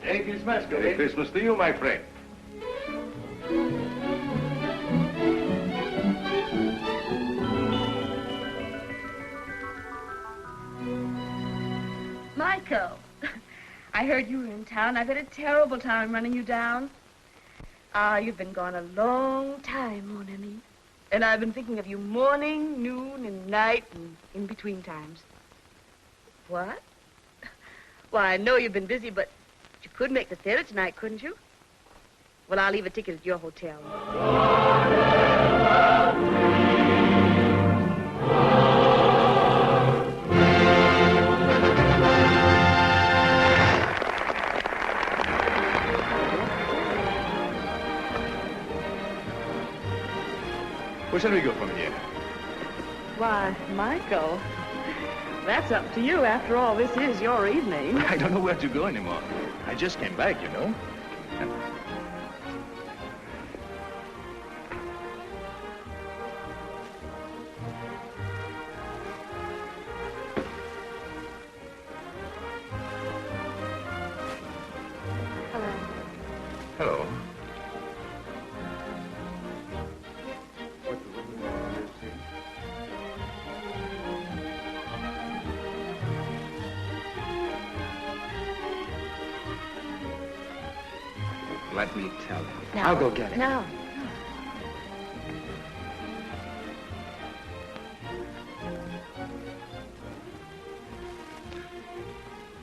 Merry Christmas, Kobe. Merry Christmas to you, my friend. Michael, I heard you were in town. I've had a terrible time running you down. You've been gone a long time, mon ami. And I've been thinking of you morning, noon, and night, and in between times. What? Why, I know you've been busy, but you could make the theater tonight, couldn't you? Well, I'll leave a ticket at your hotel. Where shall we go from here? Why, Michael, that's up to you. After all, this is your evening. I don't know where to go anymore. I just came back, you know. Hello. Let me tell him. No. I'll go get it. No.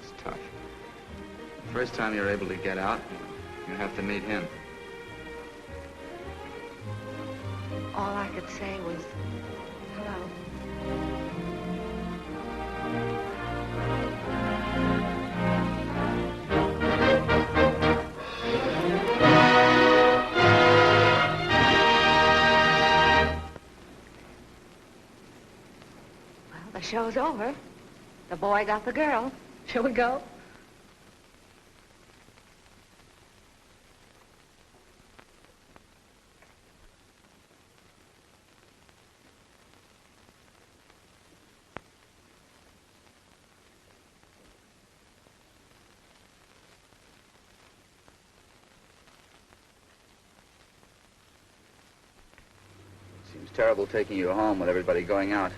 It's tough. The first time you're able to get out, you have to meet him. All I could say was, hello. The show's over. The boy got the girl. Shall we go? Seems terrible taking you home with everybody going out.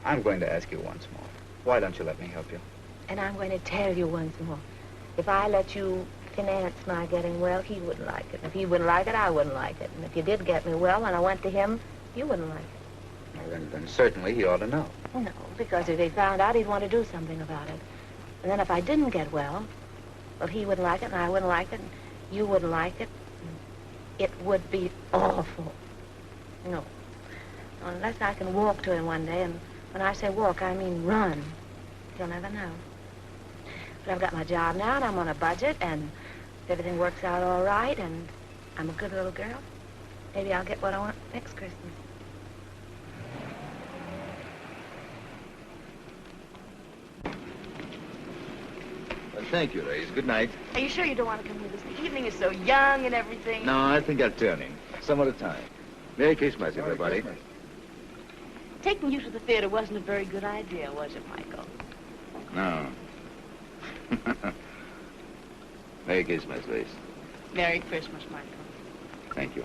I'm going to ask you once more. Why don't you let me help you? And I'm going to tell you once more. If I let you finance my getting well, he wouldn't like it. If he wouldn't like it, I wouldn't like it. And if you did get me well and I went to him, you wouldn't like it. Well, then certainly he ought to know. No, because if he found out, he'd want to do something about it. And then if I didn't get well, he wouldn't like it and I wouldn't like it and you wouldn't like it. It would be awful. No. Unless I can walk to him one day, and when I say walk, I mean run. He'll never know. But I've got my job now, and I'm on a budget, and if everything works out all right, and I'm a good little girl, maybe I'll get what I want next Christmas. Well, thank you, ladies. Good night. Are you sure you don't want to come with us? The evening is so young and everything. No, I think I'll turn in. Some other time. Merry Christmas, everybody. Taking you to the theater wasn't a very good idea, was it, Michael? No. Merry Christmas, ladies. Merry Christmas, Michael. Thank you.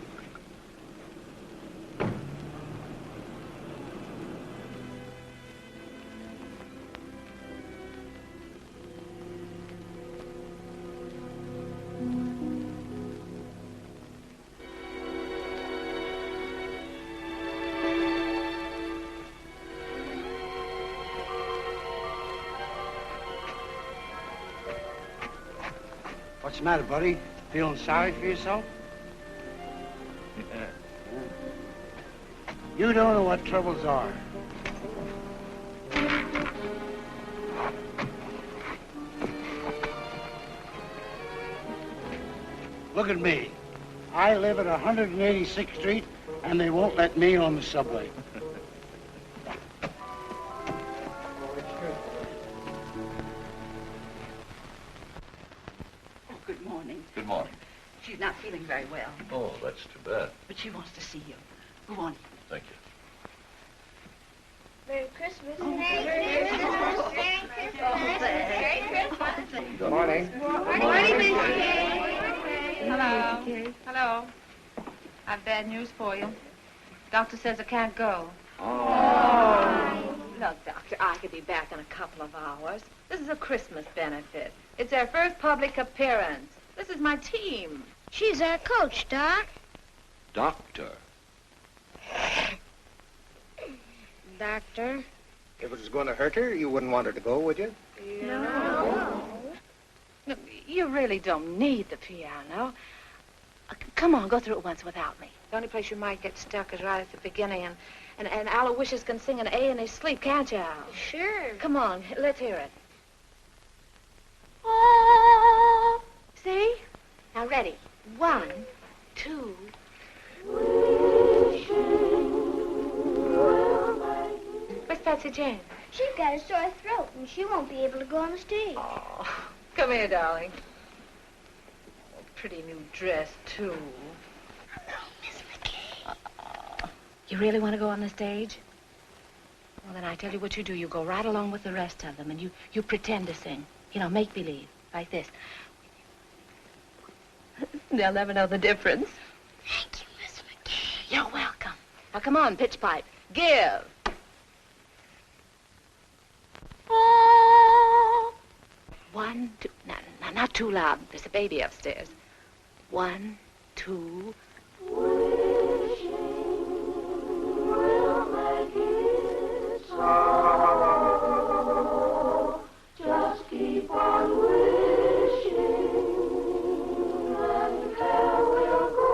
What's the matter, buddy? Feeling sorry for yourself? You don't know what troubles are. Look at me. I live at 186th Street, and they won't let me on the subway. Good morning. Good morning. She's not feeling very well, Oh, that's too bad. but she wants to see you. Go on. Thank you. Merry Christmas. Merry Christmas. Merry Christmas. Good morning. Morning, Miss Hello. Hello. I've bad news for you. Doctor says I can't go. Oh. Look, Doctor, I could be back in a couple of hours. This is a Christmas benefit. It's their first public appearance. This is my team. She's our coach, Doc. Doctor. Doctor. If it was going to hurt her, you wouldn't want her to go, would you? No. Look, you really don't need the piano. Come on, go through it once without me. The only place you might get stuck is right at the beginning, and Aloysius can sing an A in his sleep, can't you, Al? Sure. Come on, let's hear it. Oh, see? Now, ready. 1, 2. Where's Patsy Jane? She's got a sore throat, and she won't be able to go on the stage. Oh, come here, darling. Oh, pretty new dress, too. Hello, Miss McKay. You really want to go on the stage? Well, then I tell you what you do. You go right along with the rest of them, and you pretend to sing. You know, make believe, like this. They'll never know the difference. Thank you, Miss McKay. You're welcome. Now, come on, pitch pipe. Give. Oh. 1, 2. No, not too loud. There's a baby upstairs. 1, 2. Just keep on wishing, and there will go.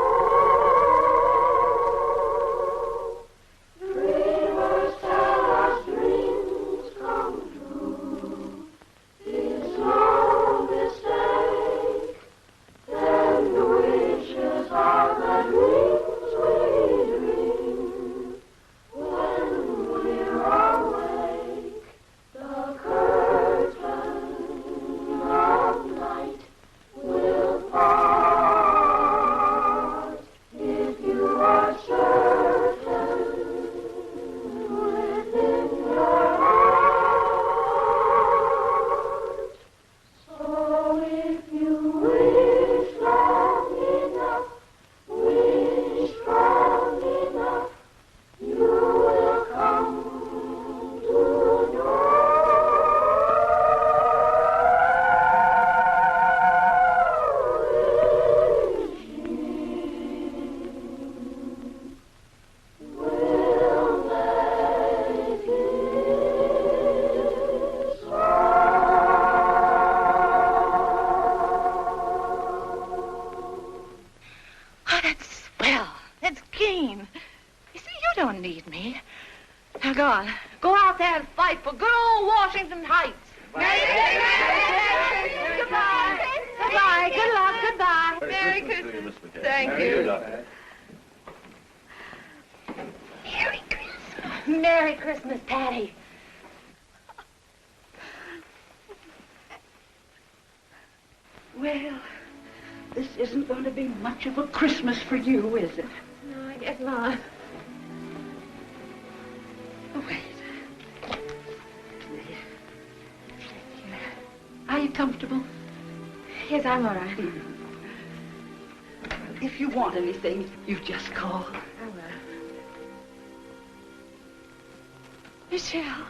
Dreamers tell us dreams come true. It's no mistake, then the wishes are there. need me. Now go on. Go out there and fight for good old Washington Heights. Goodbye. Goodbye. Good luck. Goodbye. Merry Christmas. Thank you. Merry Christmas. Merry Christmas, Patty. Well, this isn't going to be much of a Christmas for you, is it? No, I guess not. Oh, wait. Are you comfortable? Yes, I'm all right. If you want anything, you just call. I will. Michel.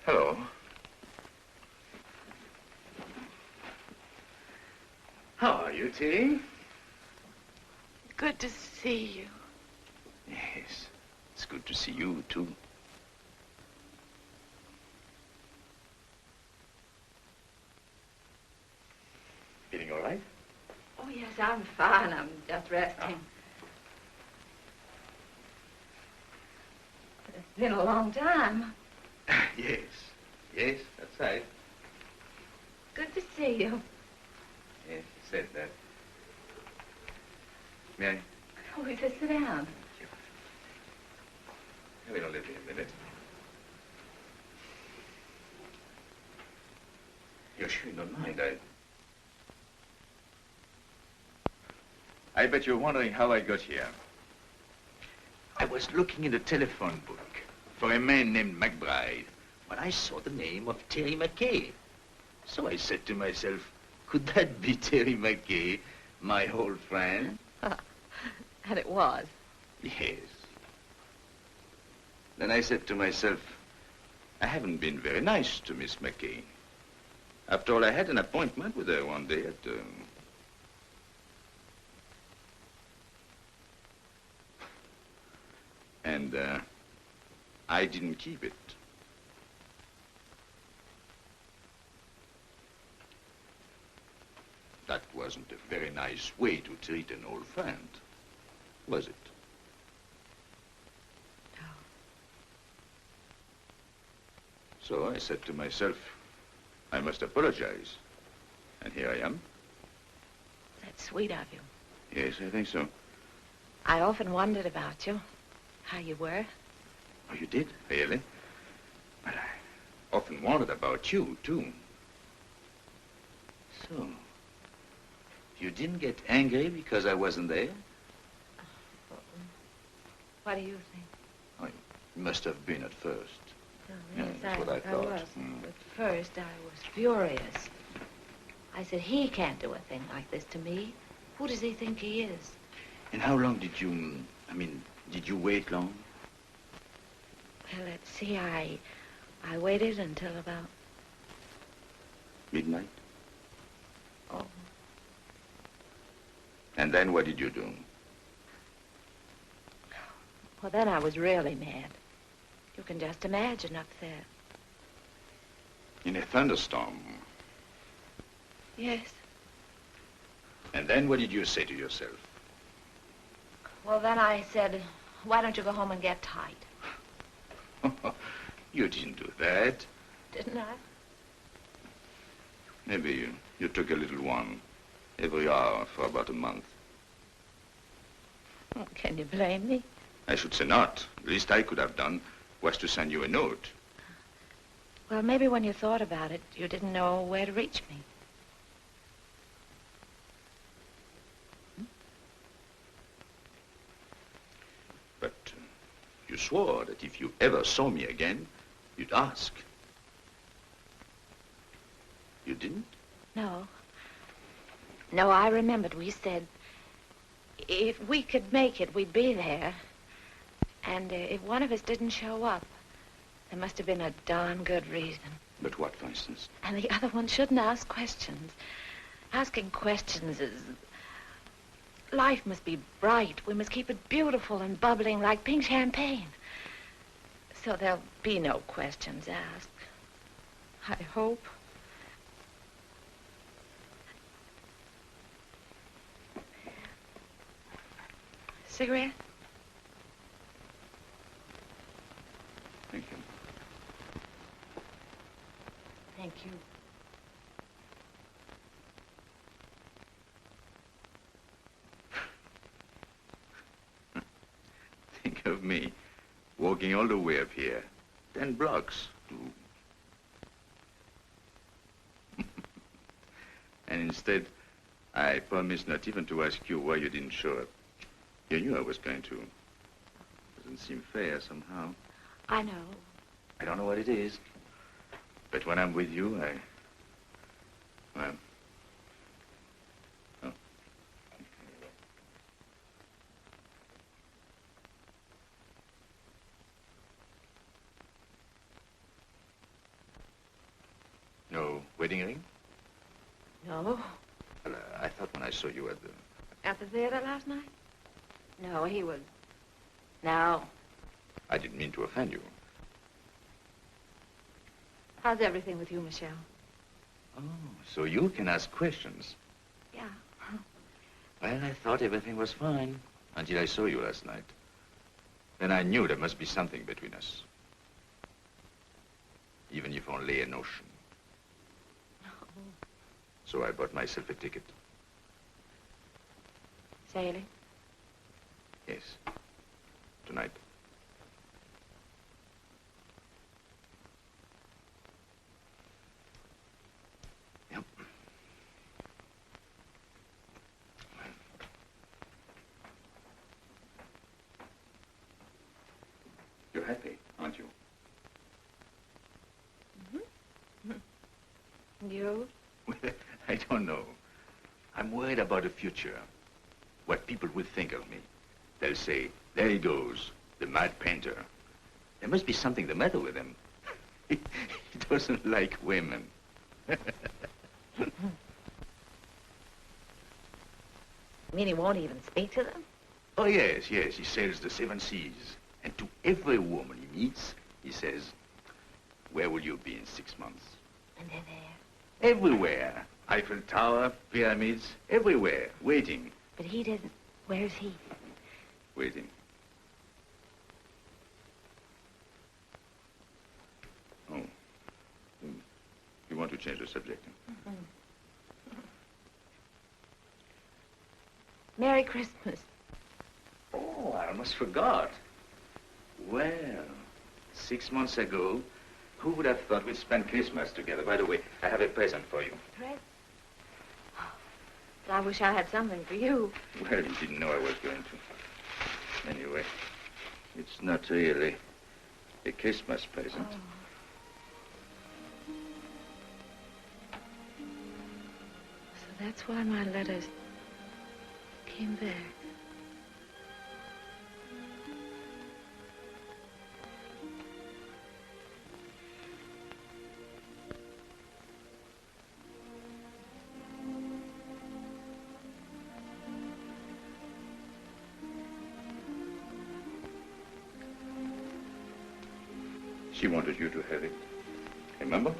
Hello. How are you, Terry? Good to see you. Yes, it's good to see you, too. Feeling all right? Oh, yes, I'm fine. I'm just resting. But it's been a long time. Yes, yes, that's right. Good to see you. Yes, you said that. May I? Oh, we just sit down. Wait, don't let me a minute. You're sure you don't mind? I bet you're wondering how I got here. I was looking in the telephone book for a man named McBride when I saw the name of Terry McKay. So I said to myself, could that be Terry McKay, my old friend? And it was. Yes. Then I said to myself, I haven't been very nice to Miss McKay. After all, I had an appointment with her one day at... And I didn't keep it. That wasn't a very nice way to treat an old friend, was it? No. So I said to myself, I must apologize. And here I am. That's sweet of you. Yes, I think so. I often wondered about you, how you were. Oh, you did? Really? But I often wondered about you, too. So, you didn't get angry because I wasn't there? What do you think? Oh, you must have been at first. Oh, Yeah, yes, that's what I thought. was. At first, I was furious. I said, he can't do a thing like this to me. Who does he think he is? And how long did you, did you wait long? Well, let's see, I waited until about... Midnight? Oh. And then what did you do? Well, then I was really mad. You can just imagine up there. In a thunderstorm? Yes. And then what did you say to yourself? Well, then I said, why don't you go home and get tight? You didn't do that. Didn't I? Maybe you took a little one every hour for about a month. Can you blame me? I should say not. The least I could have done was to send you a note. Well, maybe when you thought about it, you didn't know where to reach me. But you swore that if you ever saw me again, you'd ask. You didn't? No. No, I remembered we said if we could make it, we'd be there. And if one of us didn't show up, there must have been a darn good reason. But what, for instance? And the other one shouldn't ask questions. Asking questions is... Life must be bright. We must keep it beautiful and bubbling like pink champagne. So there'll be no questions asked. I hope. cigarette? Thank you. Thank you. Think of me walking all the way up here. 10 blocks to... And instead, I promised not even to ask you why you didn't show up. You knew I was going to. Doesn't seem fair somehow. I know. I don't know what it is. But when I'm with you, well... Oh. No wedding ring? No. Well, I thought when I saw you at the... At the theater last night? No, he was... No. I didn't mean to offend you. How's everything with you, Michel? Oh, so you can ask questions. Yeah. Well, I thought everything was fine until I saw you last night. Then I knew there must be something between us. Even if only a notion. No. So I bought myself a ticket. Sailing? Yes. Tonight. Yep. You're happy, aren't you? Mm-hmm. You? Well, I don't know. I'm worried about the future. What people will think of me. They'll say, there he goes, the mad painter. There must be something the matter with him. He doesn't like women. You mean he won't even speak to them? Oh, yes, yes. He sails the 7 seas. And to every woman he meets, he says, where will you be in 6 months? And they're there? Everywhere. Eiffel Tower, pyramids, everywhere, waiting. But he doesn't. Where's he? Waiting. Oh. You want to change the subject? Mm-hmm. Merry Christmas. Oh, I almost forgot. Well, 6 months ago, who would have thought we'd spend Christmas together? By the way, I have a present for you. Present? I wish I had something for you. Well, you didn't know I was going to. Anyway, it's not really a Christmas present. Oh. So that's why my letters came back. She wanted you to have it. Remember?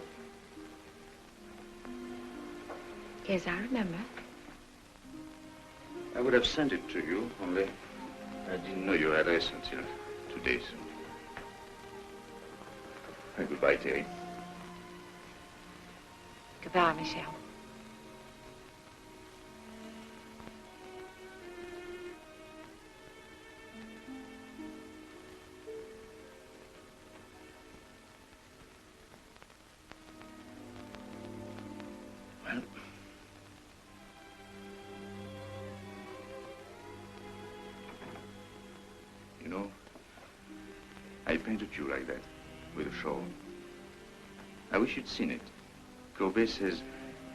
Yes, I remember. I would have sent it to you, only I didn't know your address until 2 days. Goodbye, Terry. Goodbye, Michel. You know, I painted you like that, with a shawl. I wish you'd seen it. Courbet says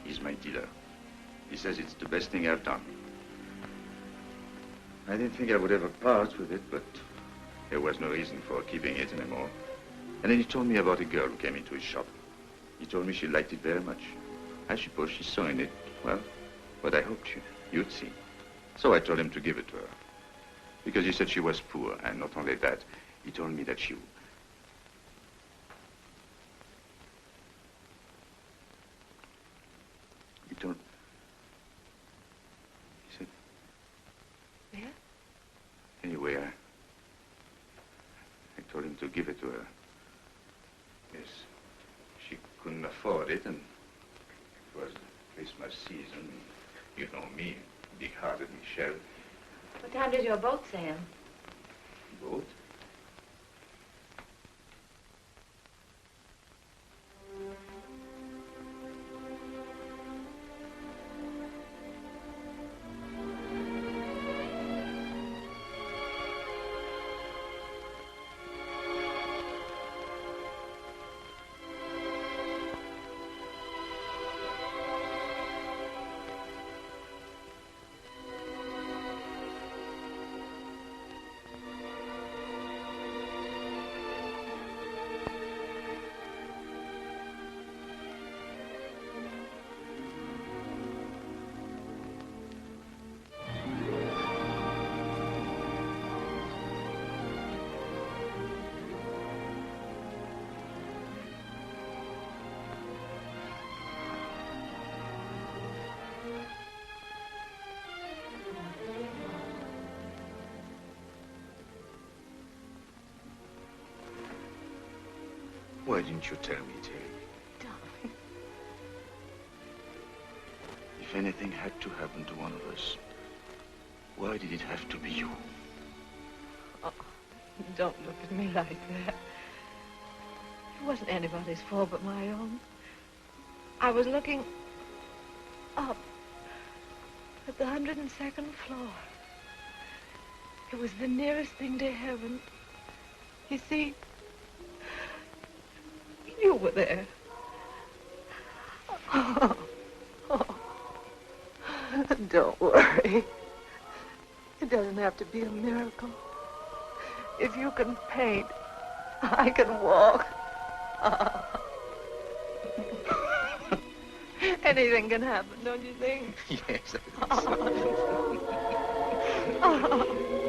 he's my dealer. He says it's the best thing I've done. I didn't think I would ever part with it, but there was no reason for keeping it anymore. And then he told me about a girl who came into his shop. He told me she liked it very much. I suppose she saw in it, well, what I hoped you'd see. So I told him to give it to her. Because he said she was poor, and not only that, he told me that she... He told... He said... Yeah? Anyway, I told him to give it to her. Yes, she couldn't afford it, and it was Christmas season. You know me, big-hearted Michel. What time does your boat sail? Boat? Why didn't you tell me, Terry? Darling. If anything had to happen to one of us, why did it have to be you? Oh, don't look at me like that. It wasn't anybody's fault but my own. I was looking up at the 102nd floor. It was the nearest thing to heaven. You see, you were there. Oh. Don't worry. It doesn't have to be a miracle. If you can paint, I can walk. Anything can happen, don't you think? Yes, I think so.